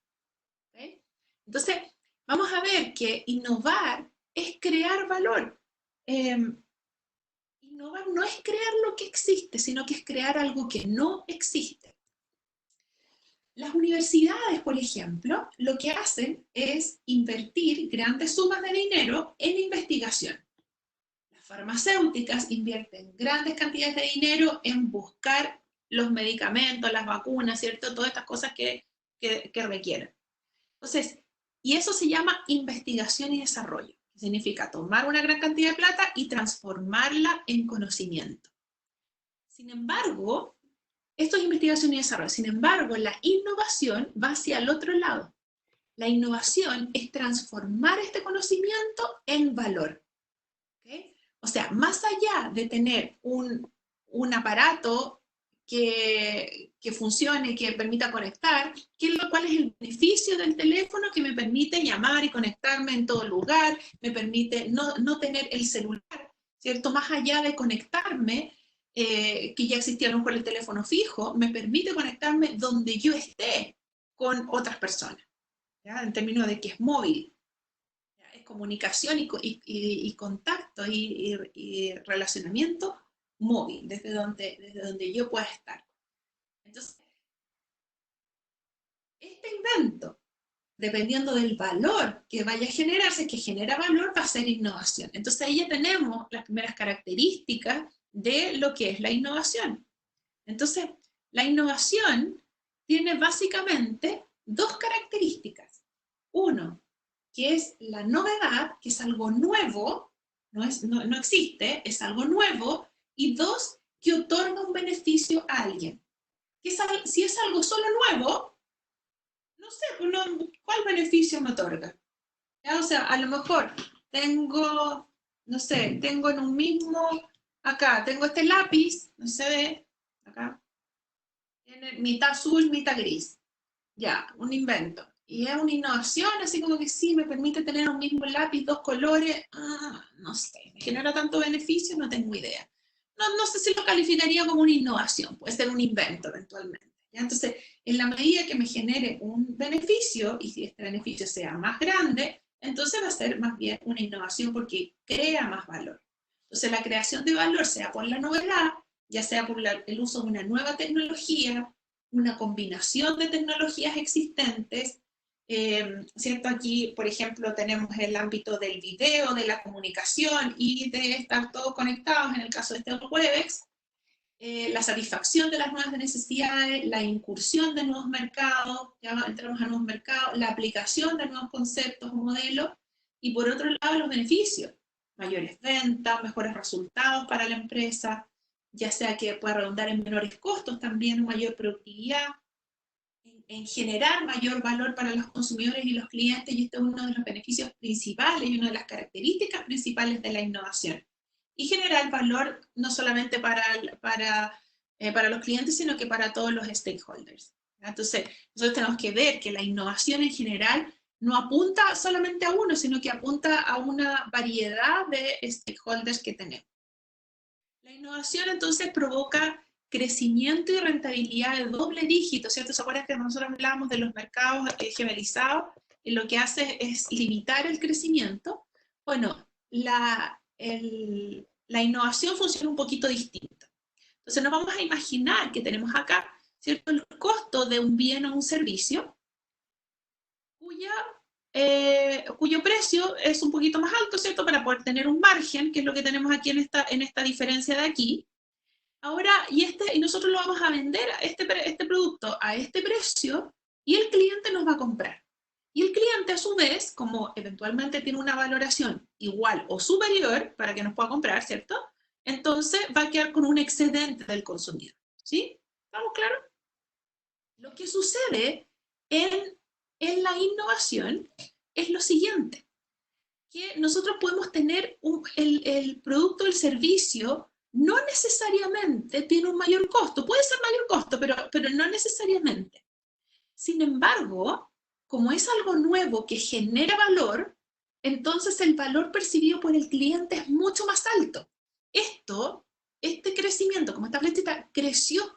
¿Okay? Entonces, vamos a ver que innovar es crear valor. Innovar no es crear lo que existe, sino que es crear algo que no existe. Las universidades, por ejemplo, lo que hacen es invertir grandes sumas de dinero en investigación. Las farmacéuticas invierten grandes cantidades de dinero en buscar los medicamentos, las vacunas, ¿cierto? Todas estas cosas que requieren. Entonces, y eso se llama investigación y desarrollo. Significa tomar una gran cantidad de plata y transformarla en conocimiento. Sin embargo, esto es investigación y desarrollo. Sin embargo, la innovación va hacia el otro lado. La innovación es transformar este conocimiento en valor. ¿Okay? O sea, más allá de tener un aparato que funcione, que permita conectar, ¿cuál es el beneficio del teléfono? Que me permite llamar y conectarme en todo lugar, me permite no tener el celular, ¿cierto? Más allá de conectarme, que ya existía a lo mejor el teléfono fijo, me permite conectarme donde yo esté con otras personas, ¿ya? En términos de que es móvil. Es comunicación y contacto y relacionamiento móvil, desde donde yo pueda estar. Entonces, este invento, dependiendo del valor que vaya a generarse, que genera valor, va a ser innovación. Entonces ahí ya tenemos las primeras características de lo que es la innovación. Entonces, la innovación tiene básicamente dos características. Uno, que es la novedad, que es algo nuevo, no existe, es algo nuevo, y dos, que otorga un beneficio a alguien. Si es algo solo nuevo, no sé, ¿cuál beneficio me otorga? ¿Ya? O sea, a lo mejor tengo, no sé, tengo en un mismo, acá, tengo este lápiz, no se ve, acá, tiene mitad azul, mitad gris. Ya, un invento. Y es una innovación, así como que sí, me permite tener un mismo lápiz, dos colores, no sé, ¿me genera tanto beneficio? No tengo idea. No sé si lo calificaría como una innovación, puede ser un invento eventualmente. ¿ya? Entonces, en la medida que me genere un beneficio, y si este beneficio sea más grande, entonces va a ser más bien una innovación porque crea más valor. Entonces, la creación de valor, sea por la novedad, ya sea por el uso de una nueva tecnología, una combinación de tecnologías existentes, ¿cierto? Aquí, por ejemplo, tenemos el ámbito del video, de la comunicación y de estar todos conectados, en el caso de este Webex, la satisfacción de las nuevas necesidades, la incursión de nuevos mercados, ya entramos a nuevos mercados, la aplicación de nuevos conceptos o modelos, y por otro lado los beneficios, mayores ventas, mejores resultados para la empresa, ya sea que pueda redundar en menores costos también, mayor productividad, en generar mayor valor para los consumidores y los clientes, y este es uno de los beneficios principales y una de las características principales de la innovación. Y generar valor no solamente para los clientes, sino que para todos los stakeholders. Entonces, nosotros tenemos que ver que la innovación en general no apunta solamente a uno, sino que apunta a una variedad de stakeholders que tenemos. La innovación entonces provoca crecimiento y rentabilidad de doble dígito, ¿cierto? ¿Se acuerdan que nosotros hablábamos de los mercados gemelizados? Y lo que hace es limitar el crecimiento. Bueno, la innovación funciona un poquito distinto. Entonces nos vamos a imaginar que tenemos acá, ¿cierto?, el costo de un bien o un servicio, cuyo precio es un poquito más alto, ¿cierto?, para poder tener un margen, que es lo que tenemos aquí en esta diferencia de aquí. Ahora, y nosotros lo vamos a vender, este producto, a este precio, y el cliente nos va a comprar. Y el cliente, a su vez, como eventualmente tiene una valoración igual o superior para que nos pueda comprar, ¿cierto?, entonces va a quedar con un excedente del consumidor. ¿Sí? ¿Estamos claros? Lo que sucede en la innovación es lo siguiente, que nosotros podemos tener el producto o el servicio no necesariamente tiene un mayor costo, puede ser mayor costo, pero no necesariamente. Sin embargo, como es algo nuevo que genera valor, entonces el valor percibido por el cliente es mucho más alto. Este crecimiento, como esta flechita, creció.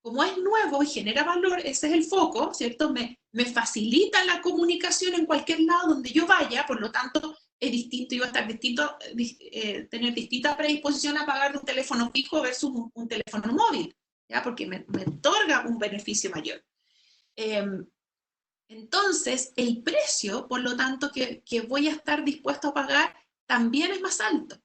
Como es nuevo y genera valor, ese es el foco, ¿cierto? Me facilita la comunicación en cualquier lado donde yo vaya, por lo tanto, es distinto, iba a estar distinto, tener distinta predisposición a pagar de un teléfono fijo versus un teléfono móvil, ¿ya? Porque me otorga un beneficio mayor. Entonces, el precio, por lo tanto, que voy a estar dispuesto a pagar, también es más alto.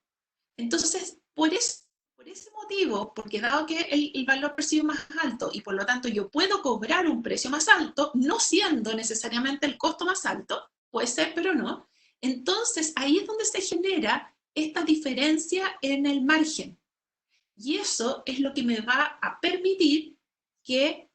Entonces, por ese motivo, porque dado que el valor percibido es más alto y por lo tanto yo puedo cobrar un precio más alto, no siendo necesariamente el costo más alto, puede ser, pero no, entonces ahí es donde se genera esta diferencia en el margen. Y eso es lo que me va a permitir que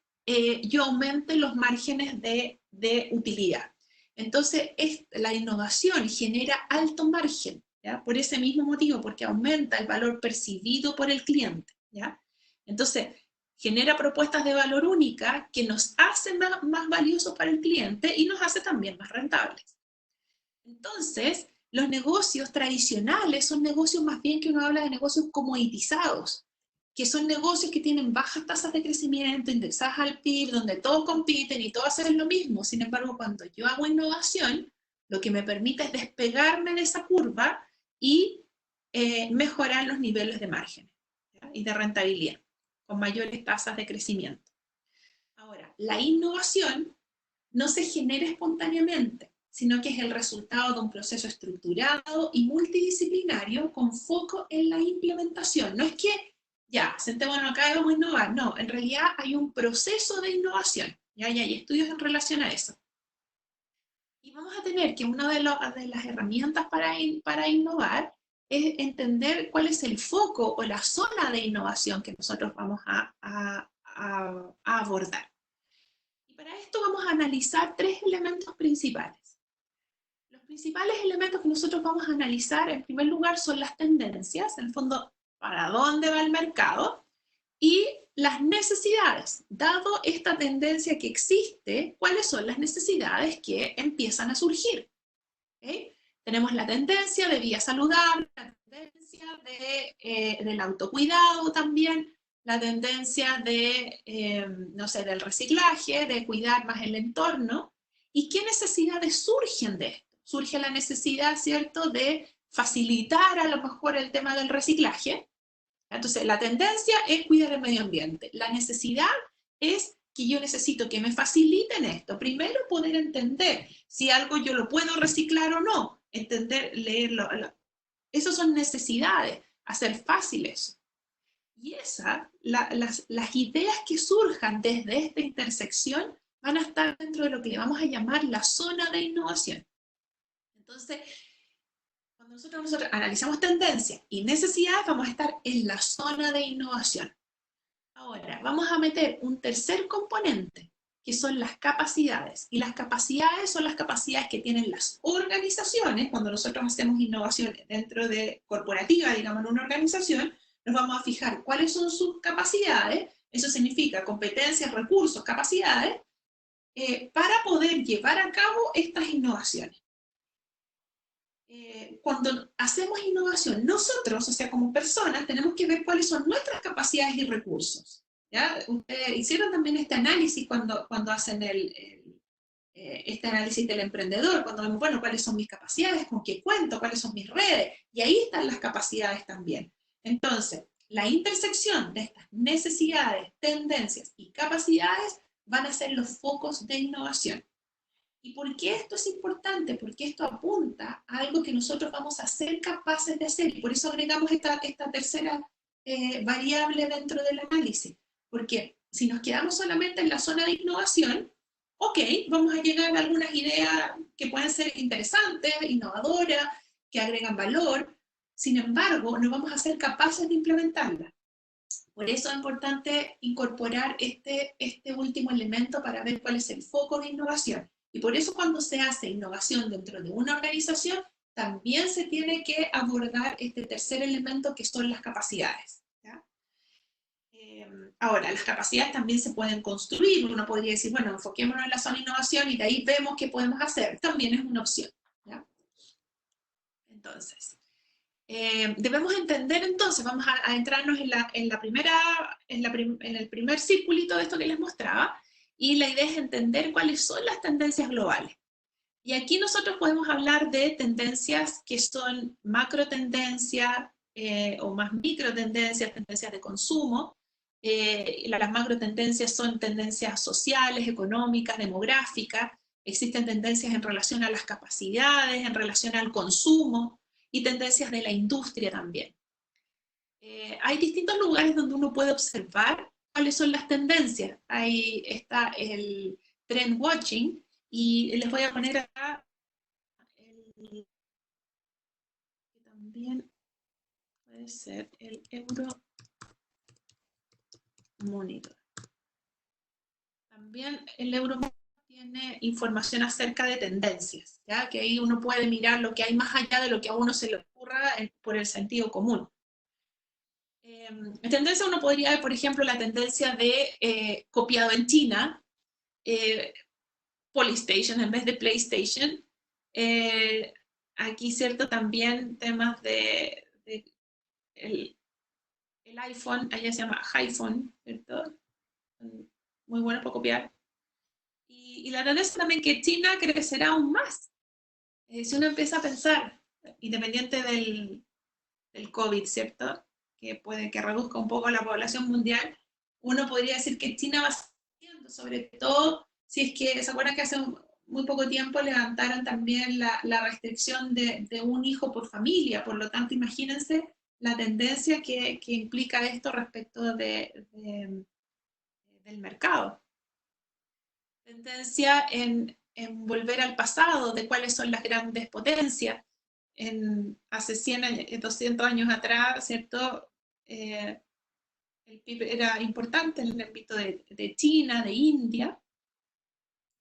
yo aumente los márgenes de utilidad. Entonces, la innovación genera alto margen, ¿ya? Por ese mismo motivo, porque aumenta el valor percibido por el cliente, ¿ya? Entonces, genera propuestas de valor única que nos hacen más valiosos para el cliente y nos hace también más rentables. Entonces, los negocios tradicionales son negocios más bien que uno habla de negocios comoditizados, que son negocios que tienen bajas tasas de crecimiento, indexadas al PIB, donde todos compiten y todos hacen lo mismo. Sin embargo, cuando yo hago innovación, lo que me permite es despegarme de esa curva y mejorar los niveles de margen, ¿ya? Y de rentabilidad, con mayores tasas de crecimiento. Ahora, la innovación no se genera espontáneamente, sino que es el resultado de un proceso estructurado y multidisciplinario con foco en la implementación. No es que ya, sentémonos acá y vamos a innovar. No, en realidad hay un proceso de innovación. Ya hay estudios en relación a eso. Y vamos a tener que una de las herramientas para innovar es entender cuál es el foco o la zona de innovación que nosotros vamos a abordar. Y para esto vamos a analizar 3 elementos principales. Los principales elementos que nosotros vamos a analizar, en primer lugar, son las tendencias, en el fondo, para dónde va el mercado, y las necesidades. Dado esta tendencia que existe, ¿cuáles son las necesidades que empiezan a surgir? ¿Okay? Tenemos la tendencia de vida saludable, la tendencia del autocuidado también, la tendencia de, no sé, del reciclaje, de cuidar más el entorno. ¿Y qué necesidades surgen de esto? Surge la necesidad, ¿cierto?, de facilitar a lo mejor el tema del reciclaje. Entonces, la tendencia es cuidar el medio ambiente. La necesidad es que yo necesito que me faciliten esto. Primero, poder entender si algo yo lo puedo reciclar o no. Entender, leerlo. Esas son necesidades, hacer fácil eso. Y las ideas que surjan desde esta intersección van a estar dentro de lo que le vamos a llamar la zona de innovación. Entonces, cuando nosotros analizamos tendencias y necesidades, vamos a estar en la zona de innovación. Ahora, vamos a meter un tercer componente, que son las capacidades. Y las capacidades son las capacidades que tienen las organizaciones. Cuando nosotros hacemos innovación dentro de corporativa, digamos, en una organización, nos vamos a fijar cuáles son sus capacidades. Eso significa competencias, recursos, capacidades, para poder llevar a cabo estas innovaciones. Cuando hacemos innovación, nosotros, o sea, como personas, tenemos que ver cuáles son nuestras capacidades y recursos. ¿Ya? Ustedes hicieron también este análisis cuando hacen este análisis del emprendedor, cuando vemos, bueno, cuáles son mis capacidades, con qué cuento, cuáles son mis redes, y ahí están las capacidades también. Entonces, la intersección de estas necesidades, tendencias y capacidades van a ser los focos de innovación. ¿Y por qué esto es importante? Porque esto apunta a algo que nosotros vamos a ser capaces de hacer, y por eso agregamos esta tercera variable dentro del análisis. Porque si nos quedamos solamente en la zona de innovación, ok, vamos a llegar a algunas ideas que pueden ser interesantes, innovadoras, que agregan valor, sin embargo, no vamos a ser capaces de implementarlas. Por eso es importante incorporar este último elemento para ver cuál es el foco de innovación. Y por eso cuando se hace innovación dentro de una organización, también se tiene que abordar este tercer elemento que son las capacidades. ¿Ya? Ahora, las capacidades también se pueden construir. Uno podría decir, bueno, enfoquémonos en la zona de innovación y de ahí vemos qué podemos hacer. También es una opción. ¿Ya? Entonces, debemos entender entonces, vamos a entrarnos en el primer circulito de esto que les mostraba, y la idea es entender cuáles son las tendencias globales. Y aquí nosotros podemos hablar de tendencias que son macro tendencias o más micro tendencias, tendencias de consumo. Las macro tendencias son tendencias sociales, económicas, demográficas. Existen tendencias en relación a las capacidades, en relación al consumo, y tendencias de la industria también. Hay distintos lugares donde uno puede observar cuáles son las tendencias. Ahí está el trend watching, y les voy a poner acá que también puede ser el Euro Monitor. También el Euro Monitor tiene información acerca de tendencias, ¿ya? Que ahí uno puede mirar lo que hay más allá de lo que a uno se le ocurra por el sentido común. En tendencia uno podría ver, por ejemplo, la tendencia de copiado en China, Polystation en vez de PlayStation. Aquí, ¿cierto? También temas de el iPhone, allá se llama iPhone, ¿cierto? Muy bueno para copiar. Y la tendencia también que China crecerá aún más. Si uno empieza a pensar, independiente del COVID, ¿cierto? Que puede que reduzca un poco la población mundial, uno podría decir que China va creciendo, sobre todo si es que, ¿se acuerdan que hace muy poco tiempo levantaron también la restricción de un hijo por familia? Por lo tanto, imagínense la tendencia que implica esto respecto del mercado. Tendencia en volver al pasado, de cuáles son las grandes potencias. Hace 100 años, 200 años atrás, ¿cierto? El PIB era importante en el ámbito de China, de India.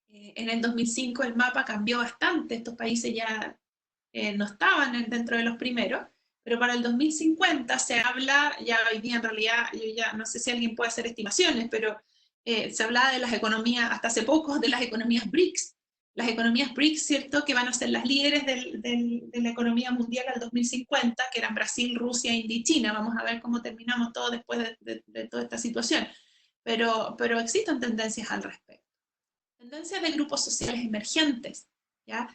En el 2005 el mapa cambió bastante, estos países ya no estaban dentro de los primeros, pero para el 2050 se habla, ya hoy día en realidad, yo ya no sé si alguien puede hacer estimaciones, pero se hablaba de las economías, hasta hace poco, de las economías BRICS, las economías BRICS, ¿cierto?, que van a ser las líderes de la economía mundial al 2050, que eran Brasil, Rusia, India y China. Vamos a ver cómo terminamos todo después de toda esta situación. Pero existen tendencias al respecto. Tendencias de grupos sociales emergentes, ¿ya?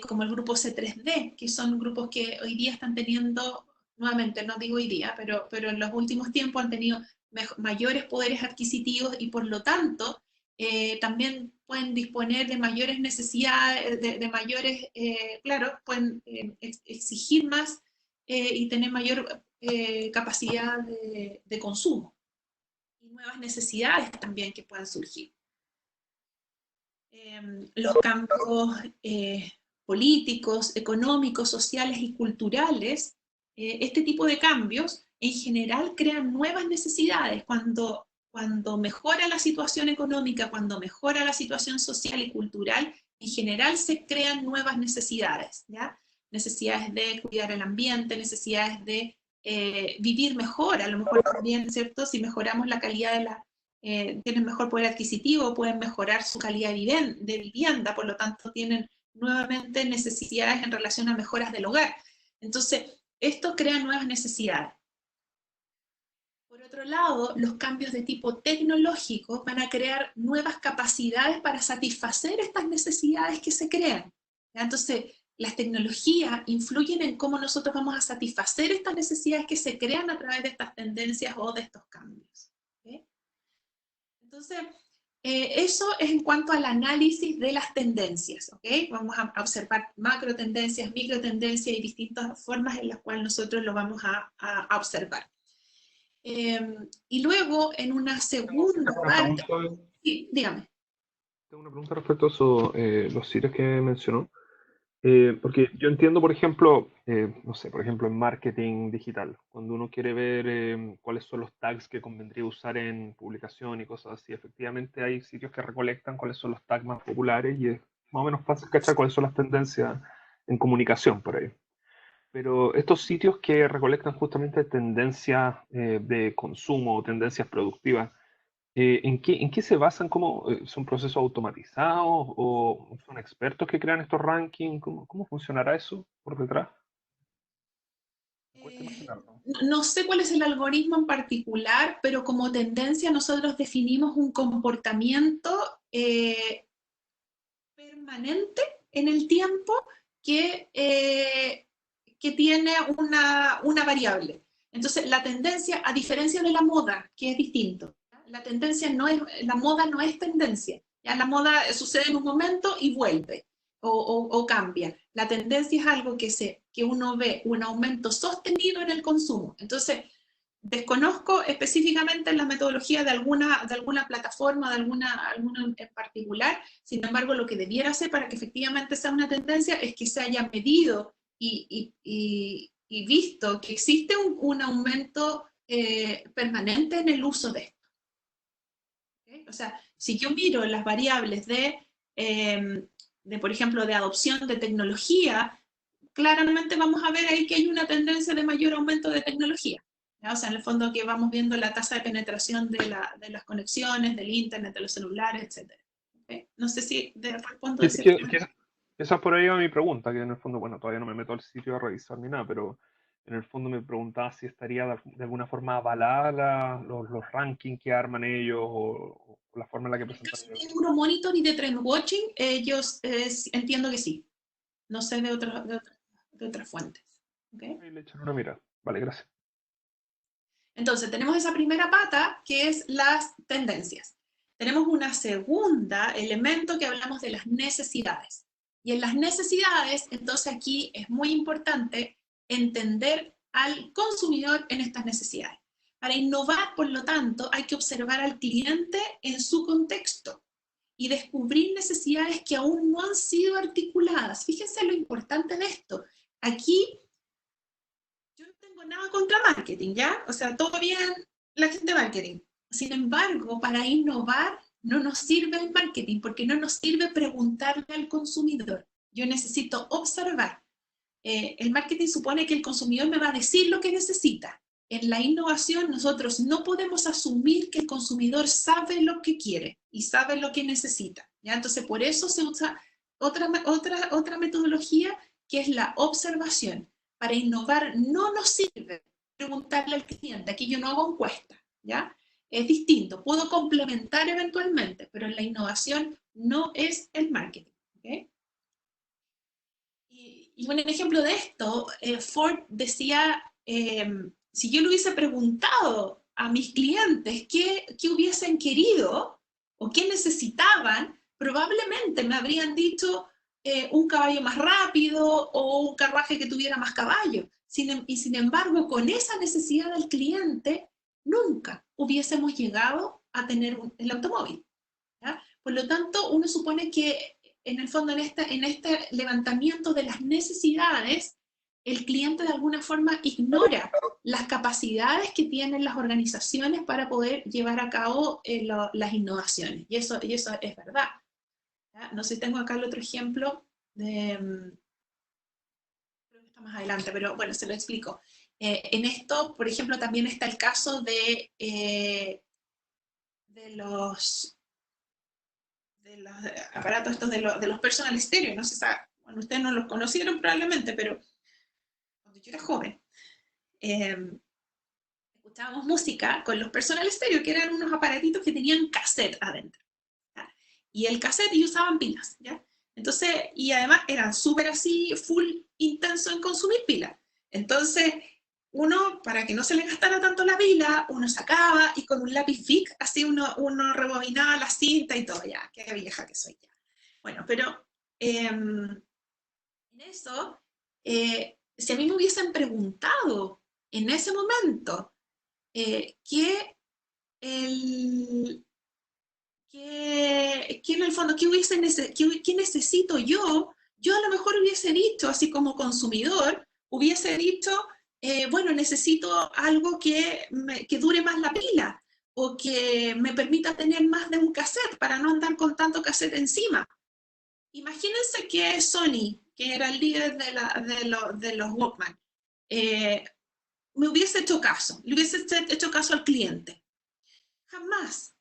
Como el grupo C3D, que son grupos que hoy día están teniendo, nuevamente no digo hoy día, pero en los últimos tiempos han tenido mayores poderes adquisitivos y por lo tanto también pueden disponer de mayores necesidades, de mayores, claro, pueden exigir más y tener mayor capacidad de consumo. Y nuevas necesidades también que puedan surgir. Los cambios políticos, económicos, sociales y culturales, este tipo de cambios en general crean nuevas necesidades. Cuando mejora la situación económica, cuando mejora la situación social y cultural, en general se crean nuevas necesidades, ¿ya? Necesidades de cuidar el ambiente, necesidades de vivir mejor, a lo mejor también, ¿cierto? Si mejoramos la calidad de la... tienen mejor poder adquisitivo, pueden mejorar su calidad de vivienda, por lo tanto tienen nuevamente necesidades en relación a mejoras del hogar. Entonces, esto crea nuevas necesidades. Por otro lado, los cambios de tipo tecnológico van a crear nuevas capacidades para satisfacer estas necesidades que se crean. ¿Ya? Entonces, las tecnologías influyen en cómo nosotros vamos a satisfacer estas necesidades que se crean a través de estas tendencias o de estos cambios. ¿Okay? Entonces, eso es en cuanto al análisis de las tendencias, ¿ok? Vamos a observar macro tendencias, micro tendencias y distintas formas en las cuales nosotros lo vamos a observar. Y luego, en una segunda parte... Sí, dígame. Tengo una pregunta respecto a eso, los sitios que mencionó. Porque yo entiendo, por ejemplo, no sé, por ejemplo, en marketing digital, cuando uno quiere ver cuáles son los tags que convendría usar en publicación y cosas así, efectivamente hay sitios que recolectan cuáles son los tags más populares y es más o menos fácil cachar cuáles son las tendencias en comunicación por ahí. Pero estos sitios que recolectan justamente tendencias de consumo o tendencias productivas, ¿en qué se basan? ¿Cómo, son procesos automatizados o son expertos que crean estos rankings? ¿Cómo funcionará eso por detrás? No sé cuál es el algoritmo en particular, pero como tendencia nosotros definimos un comportamiento permanente en el tiempo que tiene una variable. Entonces, la tendencia, a diferencia de la moda, que es distinto, la tendencia no es, la moda no es tendencia. ¿Ya? La moda sucede en un momento y vuelve o cambia. La tendencia es algo que uno ve un aumento sostenido en el consumo. Entonces, desconozco específicamente la metodología de alguna plataforma, de alguna en particular. Sin embargo, lo que debiera hacer para que efectivamente sea una tendencia es que se haya medido y visto que existe un aumento permanente en el uso de esto. ¿Okay? O sea, si yo miro las variables por ejemplo, de adopción de tecnología, claramente vamos a ver ahí que hay una tendencia de mayor aumento de tecnología. ¿Ya? O sea, en el fondo que vamos viendo la tasa de penetración de las conexiones, del internet, de los celulares, etc. ¿Okay? No sé si respondo de cierta manera. Esa por ahí va mi pregunta, que en el fondo, bueno, todavía no me meto al sitio a revisar ni nada, pero en el fondo me preguntaba si estaría de alguna forma avalada los rankings que arman ellos o la forma en la que presentan ellos. En Euromonitor y de Trend Watching, ellos entiendo que sí. No sé de otras fuentes. ¿Okay? Ahí le echan una mirada. Vale, gracias. Entonces, tenemos esa primera pata, que es las tendencias. Tenemos una segunda elemento que hablamos de las necesidades. Y en las necesidades, entonces aquí es muy importante entender al consumidor en estas necesidades. Para innovar, por lo tanto, hay que observar al cliente en su contexto y descubrir necesidades que aún no han sido articuladas. Fíjense lo importante de esto. Aquí yo no tengo nada contra marketing, ¿ya? O sea, todo bien la gente de marketing. Sin embargo, para innovar no nos sirve el marketing, porque no nos sirve preguntarle al consumidor. Yo necesito observar. El marketing supone que el consumidor me va a decir lo que necesita. En la innovación nosotros no podemos asumir que el consumidor sabe lo que quiere y sabe lo que necesita. ¿Ya? Entonces, por eso se usa otra metodología que es la observación. Para innovar no nos sirve preguntarle al cliente, aquí yo no hago encuesta, ¿ya? Es distinto, puedo complementar eventualmente, pero la innovación no es el marketing, ¿okay? Y un ejemplo de esto, Ford decía, si yo le hubiese preguntado a mis clientes qué hubiesen querido o qué necesitaban, probablemente me habrían dicho un caballo más rápido o un carruaje que tuviera más caballos. Y sin embargo, con esa necesidad del cliente, nunca hubiésemos llegado a tener el automóvil, ¿ya? Por lo tanto, uno supone que en el fondo en este levantamiento de las necesidades, el cliente de alguna forma ignora las capacidades que tienen las organizaciones para poder llevar a cabo las innovaciones. Y eso es verdad, ¿ya? No sé si tengo acá el otro ejemplo, creo que está más adelante, pero bueno, se lo explico. En esto, por ejemplo, también está el caso de los aparatos estos de los personal stereo, no sé, bueno, ustedes no los conocieron probablemente, pero cuando yo era joven, escuchábamos música con los personal stereo, que eran unos aparatitos que tenían cassette adentro, ¿ya? Y el cassette y usaban pilas, ¿ya? Entonces, y además eran súper así, full intenso en consumir pilas. Entonces, uno, para que no se le gastara tanto la pila, uno sacaba y con un lápiz Bic, así uno rebobinaba la cinta y todo, ya, qué vieja que soy ya. Bueno, pero en eso, si a mí me hubiesen preguntado en ese momento qué en el fondo, qué necesito yo a lo mejor hubiese dicho, así como consumidor, hubiese dicho, bueno, necesito algo que dure más la pila, o que me permita tener más de un cassette, para no andar con tanto cassette encima. Imagínense que Sony, que era el líder de los Walkman, me hubiese hecho caso, le hubiese hecho caso al cliente. Jamás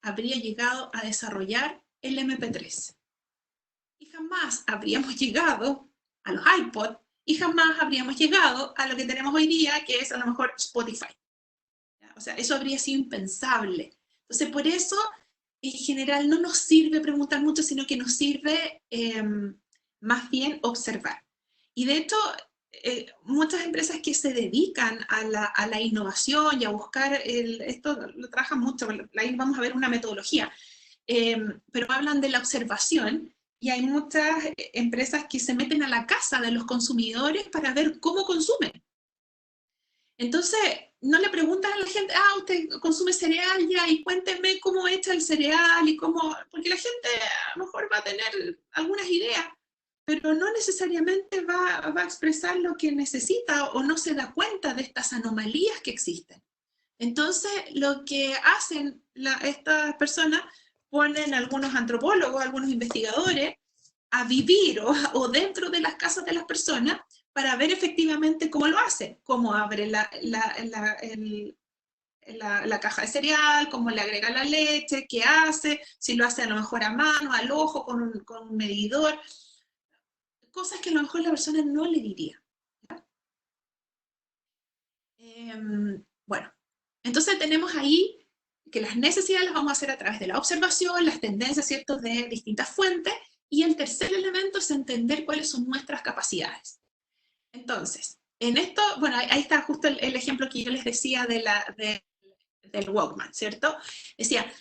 habría llegado a desarrollar el MP3. Y jamás habríamos llegado a los iPod, y jamás habríamos llegado a lo que tenemos hoy día, que es a lo mejor Spotify. O sea, eso habría sido impensable. Entonces, por eso, en general, no nos sirve preguntar mucho, sino que nos sirve más bien observar. Y de hecho, muchas empresas que se dedican a la innovación y a buscar, esto lo trabajan mucho, ahí vamos a ver una metodología, pero hablan de la observación, y hay muchas empresas que se meten a la casa de los consumidores para ver cómo consumen. Entonces, no le preguntan a la gente, usted consume cereal ya, y cuénteme cómo echa el cereal, y cómo, porque la gente a lo mejor va a tener algunas ideas, pero no necesariamente va a expresar lo que necesita, o no se da cuenta de estas anomalías que existen. Entonces, lo que hacen estas personas, ponen algunos antropólogos, algunos investigadores, a vivir o dentro de las casas de las personas, para ver efectivamente cómo lo hace, cómo abre la caja de cereal, cómo le agrega la leche, qué hace, si lo hace a lo mejor a mano, al ojo, con un medidor, cosas que a lo mejor la persona no le diría. Bueno, entonces tenemos ahí que las necesidades las vamos a hacer a través de la observación, las tendencias, ¿cierto?, de distintas fuentes, y el tercer elemento es entender cuáles son nuestras capacidades. Entonces, en esto, bueno, ahí está justo el ejemplo que yo les decía del Walkman, ¿cierto? Decía,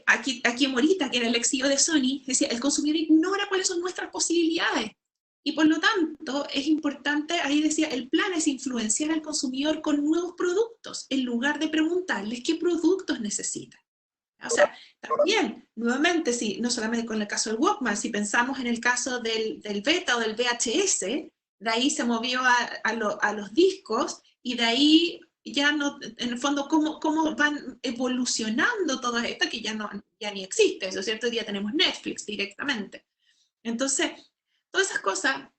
aquí Morita, que era el ex CEO de Sony, decía, el consumidor ignora cuáles son nuestras posibilidades, y por lo tanto es importante, ahí decía, el plan es influenciar al consumidor con nuevos productos, en lugar de preguntarles qué productos necesitan. O sea, también, nuevamente, no solamente con el caso del Walkman, si pensamos en el caso del Beta o del VHS, de ahí se movió a los discos, y de ahí ya no, en el fondo, cómo van evolucionando todo esto, que ya ni existe, eso es cierto, hoy día tenemos Netflix directamente. Entonces, todas esas cosas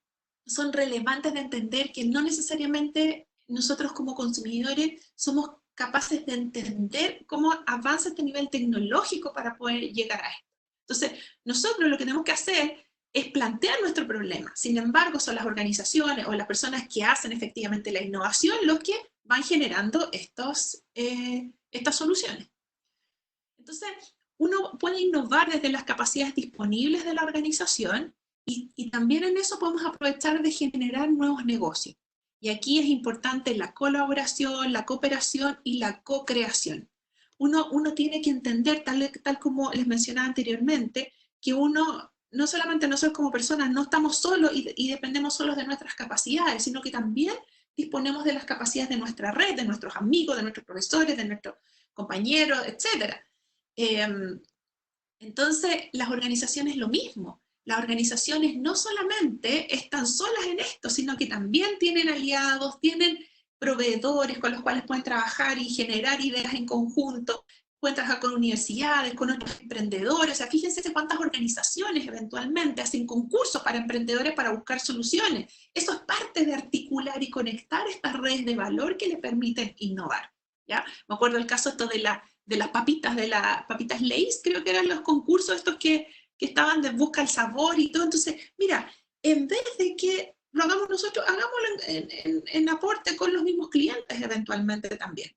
son relevantes de entender, que no necesariamente nosotros como consumidores somos capaces de entender cómo avanza este nivel tecnológico para poder llegar a esto. Entonces, nosotros lo que tenemos que hacer es plantear nuestro problema. Sin embargo, son las organizaciones o las personas que hacen efectivamente la innovación los que van generando estas soluciones. Entonces, uno puede innovar desde las capacidades disponibles de la organización y también en eso podemos aprovechar de generar nuevos negocios. Y aquí es importante la colaboración, la cooperación y la co-creación. Uno tiene que entender, tal como les mencionaba anteriormente, que uno, no solamente nosotros como personas, no estamos solos y dependemos solos de nuestras capacidades, sino que también disponemos de las capacidades de nuestra red, de nuestros amigos, de nuestros profesores, de nuestros compañeros, etc. Entonces, las organizaciones lo mismo. Las organizaciones no solamente están solas en esto, sino que también tienen aliados, tienen proveedores con los cuales pueden trabajar y generar ideas en conjunto, pueden trabajar con universidades, con otros emprendedores. O sea, fíjense cuántas organizaciones eventualmente hacen concursos para emprendedores para buscar soluciones. Eso es parte de articular y conectar estas redes de valor que le permiten innovar. ¿Ya? Me acuerdo el caso esto de las papitas Lay's, creo que eran los concursos estos que estaban de busca el sabor y todo. Entonces, mira, en vez de que lo hagamos nosotros, hagámoslo en aporte con los mismos clientes eventualmente también.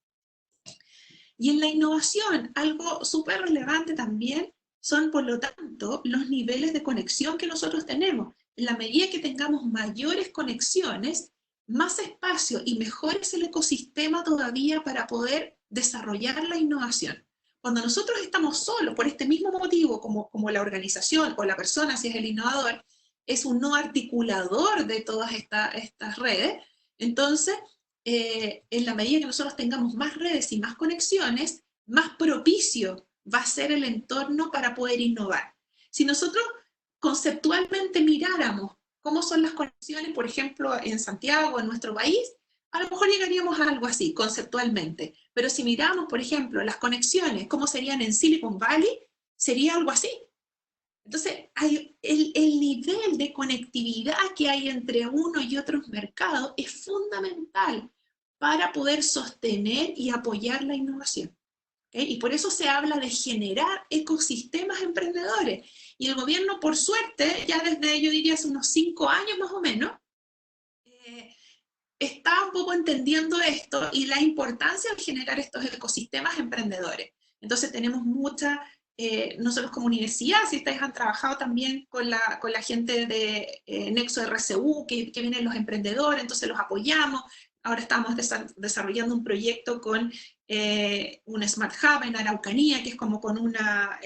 Y en la innovación, algo súper relevante también son, por lo tanto, los niveles de conexión que nosotros tenemos. En la medida que tengamos mayores conexiones, más espacio y mejor es el ecosistema todavía para poder desarrollar la innovación. Cuando nosotros estamos solos, por este mismo motivo, como la organización o la persona, si es el innovador, es un no articulador de todas estas redes, entonces, en la medida que nosotros tengamos más redes y más conexiones, más propicio va a ser el entorno para poder innovar. Si nosotros conceptualmente miráramos cómo son las conexiones, por ejemplo, en Santiago, en nuestro país, a lo mejor llegaríamos a algo así, conceptualmente. Pero si miramos, por ejemplo, las conexiones, cómo serían en Silicon Valley, sería algo así. Entonces, hay el nivel de conectividad que hay entre uno y otros mercados es fundamental para poder sostener y apoyar la innovación. ¿Okay? Y por eso se habla de generar ecosistemas emprendedores. Y el gobierno, por suerte, ya desde, yo diría, hace unos 5 años más o menos, está un poco entendiendo esto y la importancia de generar estos ecosistemas emprendedores. Entonces tenemos nosotros como universidad, si ustedes han trabajado también con la gente de Nexo RCU, que vienen los emprendedores, entonces los apoyamos. Ahora estamos desarrollando un proyecto con un Smart Hub en Araucanía, que es como con una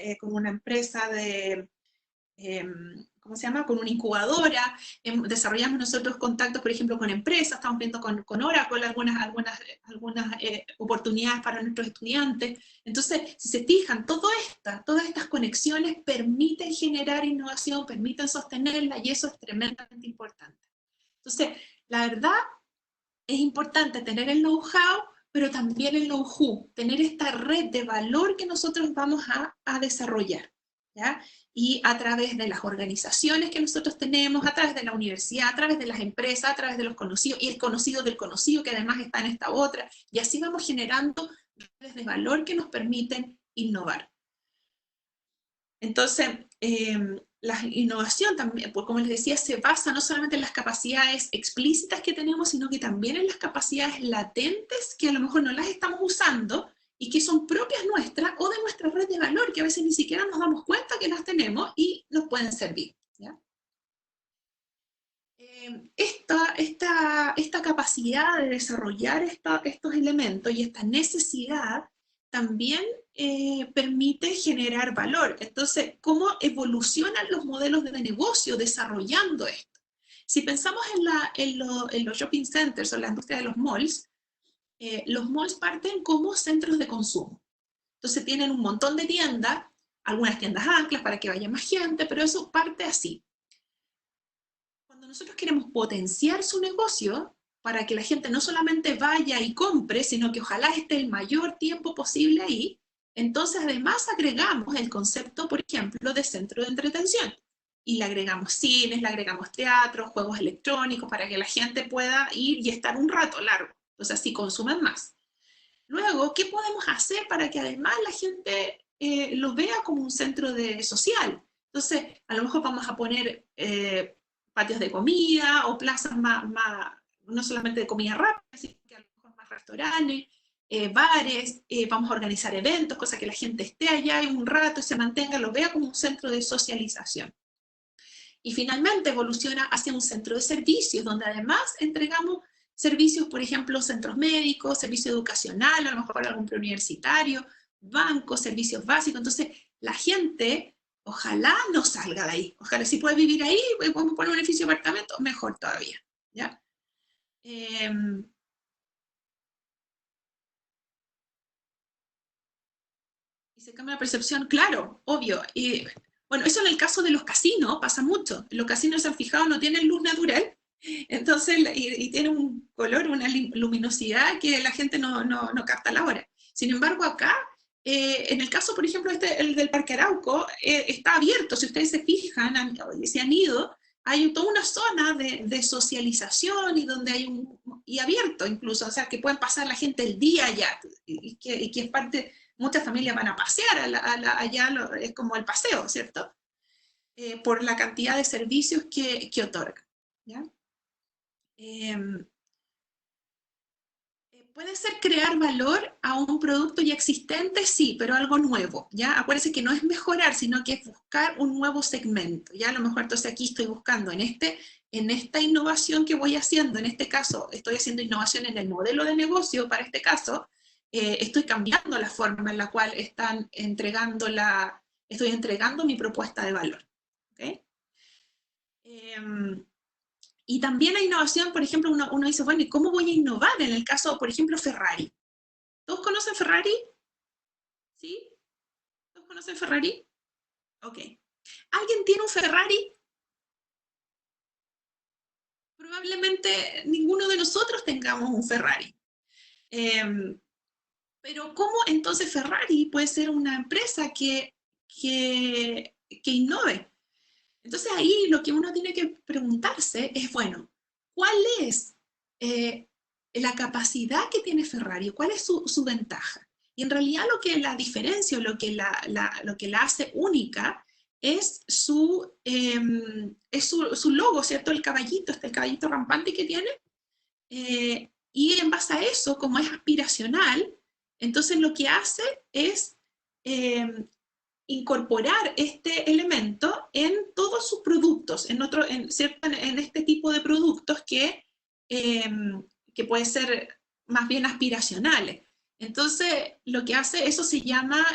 empresa de... ¿cómo se llama? Con una incubadora, desarrollamos nosotros contactos, por ejemplo, con empresas, estamos viendo con Oracle algunas oportunidades para nuestros estudiantes. Entonces, si se fijan, todas estas conexiones permiten generar innovación, permiten sostenerla, y eso es tremendamente importante. Entonces, la verdad, es importante tener el know-how, pero también el know-who, tener esta red de valor que nosotros vamos a desarrollar, ¿ya? Y a través de las organizaciones que nosotros tenemos, a través de la universidad, a través de las empresas, a través de los conocidos, y el conocido del conocido, que además está en esta otra, y así vamos generando redes de valor que nos permiten innovar. Entonces, la innovación también, pues como les decía, se basa no solamente en las capacidades explícitas que tenemos, sino que también en las capacidades latentes que a lo mejor no las estamos usando, y que son propias nuestras o de nuestra red de valor, que a veces ni siquiera nos damos cuenta que las tenemos y nos pueden servir, ¿ya? Esta capacidad de desarrollar estos elementos y esta necesidad también permite generar valor. Entonces, ¿cómo evolucionan los modelos de negocio desarrollando esto? Si pensamos en los shopping centers o la industria de los malls parten como centros de consumo. Entonces tienen un montón de tiendas, algunas tiendas anclas para que vaya más gente, pero eso parte así. Cuando nosotros queremos potenciar su negocio, para que la gente no solamente vaya y compre, sino que ojalá esté el mayor tiempo posible ahí, entonces además agregamos el concepto, por ejemplo, de centro de entretención. Y le agregamos cines, le agregamos teatros, juegos electrónicos, para que la gente pueda ir y estar un rato largo. Entonces así consumen más. Luego, ¿qué podemos hacer para que además la gente lo vea como un centro social. Entonces, a lo mejor vamos a poner patios de comida o plazas no solamente de comida rápida, sino que a lo mejor más restaurantes, bares, vamos a organizar eventos, cosa que la gente esté allá un rato y se mantenga, lo vea como un centro de socialización. Y finalmente evoluciona hacia un centro de servicios, donde además entregamos servicios, por ejemplo, centros médicos, servicio educacional, a lo mejor algún preuniversitario, bancos, servicios básicos. Entonces, la gente, ojalá no salga de ahí. Ojalá si puede vivir ahí, podemos poner un edificio de apartamento, mejor todavía. ¿Ya? Y se cambia la percepción, claro, obvio. Y, bueno, eso en el caso de los casinos pasa mucho. Los casinos, se han fijado, no tienen luz natural, entonces, y tiene un color, una luminosidad que la gente no capta a la hora. Sin embargo, acá, en el caso, por ejemplo, el del Parque Arauco, está abierto. Si ustedes se fijan, se han ido, hay toda una zona de socialización y donde hay y abierto incluso, o sea, que pueden pasar la gente el día allá, y que es parte. Muchas familias van a pasear allá, es como el paseo, ¿cierto? Por la cantidad de servicios que otorga. ¿Ya? Puede ser crear valor a un producto ya existente, sí, pero algo nuevo, ¿ya? Acuérdense que no es mejorar, sino que es buscar un nuevo segmento, ¿ya? A lo mejor entonces aquí estoy buscando en esta innovación que voy haciendo, en este caso estoy haciendo innovación en el modelo de negocio, para este caso, estoy cambiando la forma en la cual estoy entregando mi propuesta de valor, ¿ok? Y también la innovación, por ejemplo, uno dice, bueno, ¿y cómo voy a innovar? En el caso, por ejemplo, Ferrari. ¿Todos conocen Ferrari? ¿Sí? ¿Todos conocen Ferrari? Ok. ¿Alguien tiene un Ferrari? Probablemente ninguno de nosotros tengamos un Ferrari. Pero ¿cómo entonces Ferrari puede ser una empresa que innove? Entonces ahí lo que uno tiene que preguntarse es, bueno, ¿cuál es la capacidad que tiene Ferrari? ¿Cuál es su ventaja? Y en realidad lo que la diferencia, lo que la hace única es su logo, ¿cierto? El caballito rampante que tiene. Y en base a eso, como es aspiracional, entonces lo que hace es incorporar este elemento en todos sus productos, en este tipo de productos que puede ser más bien aspiracionales. Entonces, lo que hace, eso se llama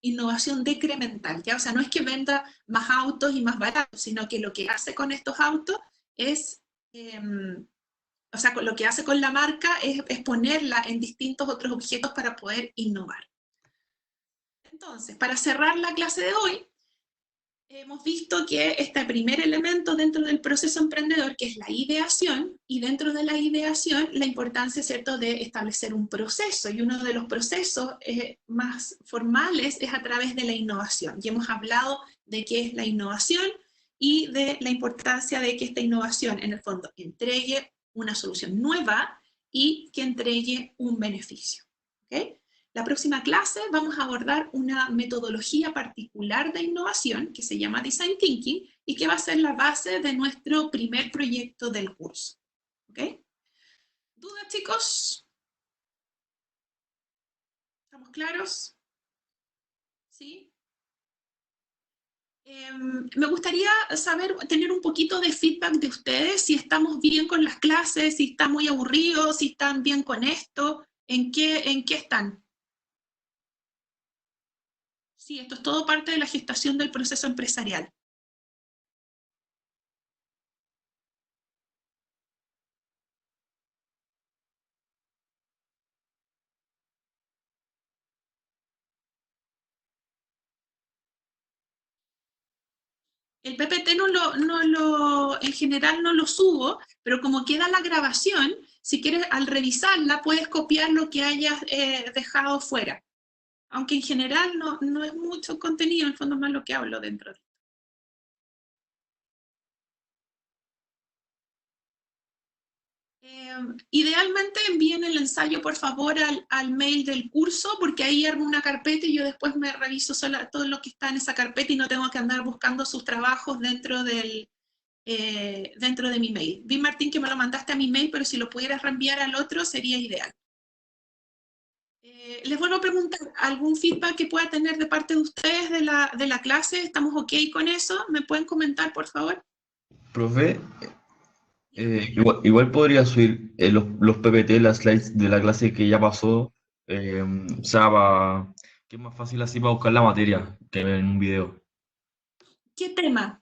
innovación decremental, ¿ya? O sea, no es que venda más autos y más baratos, sino que lo que hace con estos autos es, o sea, lo que hace con la marca es ponerla en distintos otros objetos para poder innovar. Entonces, para cerrar la clase de hoy, hemos visto que este primer elemento dentro del proceso emprendedor, que es la ideación, y dentro de la ideación, la importancia, ¿cierto?, de establecer un proceso, y uno de los procesos más formales es a través de la innovación. Y hemos hablado de qué es la innovación y de la importancia de que esta innovación, en el fondo, entregue una solución nueva y que entregue un beneficio. ¿Okay? La próxima clase vamos a abordar una metodología particular de innovación que se llama Design Thinking y que va a ser la base de nuestro primer proyecto del curso. ¿Ok? ¿Dudas, chicos? ¿Estamos claros? ¿Sí? Me gustaría tener un poquito de feedback de ustedes, si estamos bien con las clases, si están muy aburridos, si están bien con esto, ¿en qué están? Sí, esto es todo parte de la gestación del proceso empresarial. El PPT en general no lo subo, pero como queda la grabación, si quieres al revisarla puedes copiar lo que hayas dejado fuera. Aunque en general no es mucho contenido, en el fondo es más lo que hablo dentro de esto. Idealmente envíen el ensayo, por favor, al mail del curso, porque ahí armo una carpeta y yo después me reviso todo lo que está en esa carpeta y no tengo que andar buscando sus trabajos dentro de mi mail. Vi, Martín, que me lo mandaste a mi mail, pero si lo pudieras reenviar al otro sería ideal. Les vuelvo a preguntar, ¿algún feedback que pueda tener de parte de ustedes de la clase? ¿Estamos ok con eso? ¿Me pueden comentar, por favor? Profe, igual podría subir los PPT, las slides de la clase que ya pasó, o sea, que es más fácil así para buscar la materia que en un video. ¿Qué tema?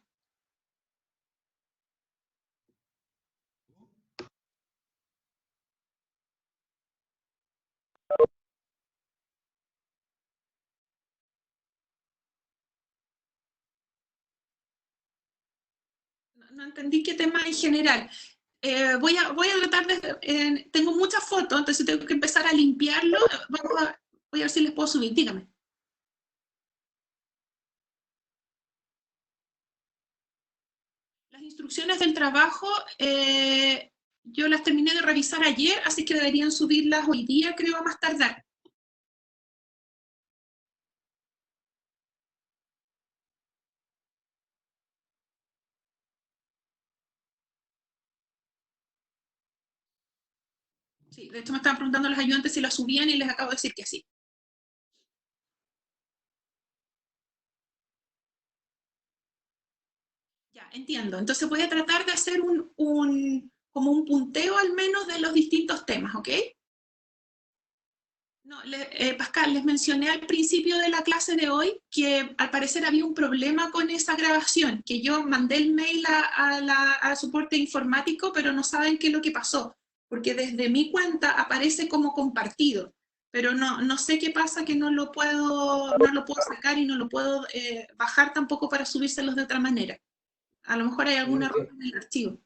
No entendí qué tema en general. Voy a tratar de... tengo muchas fotos, entonces tengo que empezar a limpiarlo. Voy a ver si les puedo subir, dígame. Las instrucciones del trabajo, yo las terminé de revisar ayer, así que deberían subirlas hoy día, creo, a más tardar. Sí, de hecho me estaban preguntando los ayudantes si las subían y les acabo de decir que sí. Ya, entiendo. Entonces voy a tratar de hacer como un punteo al menos de los distintos temas, ¿ok? No, Pascal, les mencioné al principio de la clase de hoy que al parecer había un problema con esa grabación, que yo mandé el mail al soporte informático, pero no saben qué es lo que pasó, porque desde mi cuenta aparece como compartido, pero no sé qué pasa, que no lo puedo sacar y no lo puedo bajar tampoco para subírselos de otra manera. A lo mejor hay algún error en el archivo.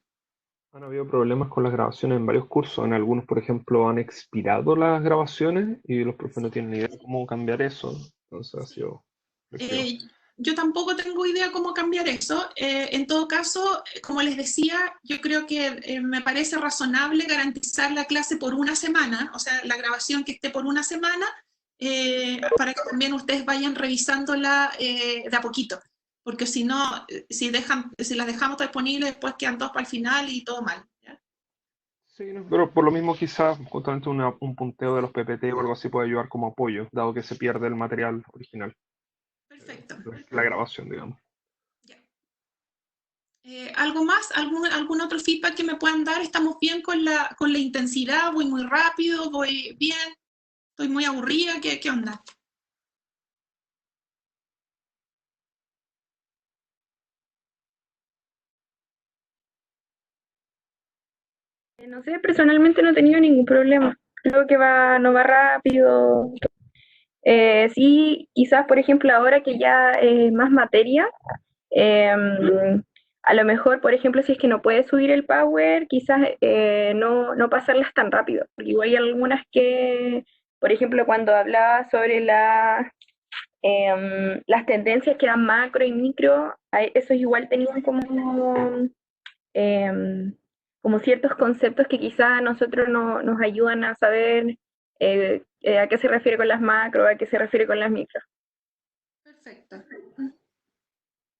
Han habido problemas con las grabaciones en varios cursos. En algunos, por ejemplo, han expirado las grabaciones y los profes no tienen ni idea de cómo cambiar eso. Entonces ha sido... Yo tampoco tengo idea cómo cambiar eso. En todo caso, como les decía, yo creo que me parece razonable garantizar la clase por una semana, o sea, la grabación que esté por una semana, para que también ustedes vayan revisándola de a poquito. Porque si no, si las dejamos disponibles, después quedan todos para el final y todo mal, ¿ya? Sí, no, pero por lo mismo quizás justamente un punteo de los PPT o algo así puede ayudar como apoyo, dado que se pierde el material original. Perfecto. La grabación, digamos. Ya. ¿Algo más? ¿Algún otro feedback que me puedan dar? ¿Estamos bien con la intensidad? ¿Voy muy rápido? ¿Voy bien? ¿Estoy muy aburrida? ¿Qué onda? No sé, personalmente no he tenido ningún problema. Creo que no va rápido. Sí, quizás, por ejemplo, ahora que ya más materia, a lo mejor, por ejemplo, si es que no puedes subir el Power, quizás no pasarlas tan rápido. Porque igual hay algunas que, por ejemplo, cuando hablaba sobre las tendencias que eran macro y micro, esos igual tenían como ciertos conceptos que quizá a nosotros nos ayudan a saber a qué se refiere con las macro, a qué se refiere con las micro. Perfecto.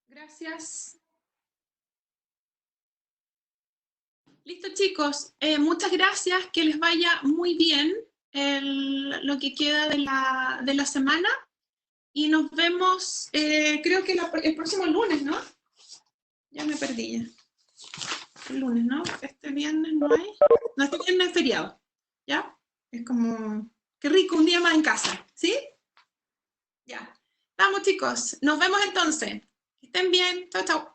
Gracias. Listo, chicos. Muchas gracias. Que les vaya muy bien lo que queda de la semana. Y nos vemos, creo que el próximo lunes, ¿no? Ya me perdí ya. El lunes, ¿no? Este viernes no hay. No, este viernes es feriado. ¿Ya? Es como, qué rico, un día más en casa. ¿Sí? Ya. Vamos, chicos. Nos vemos entonces. Que estén bien. Chao, chao.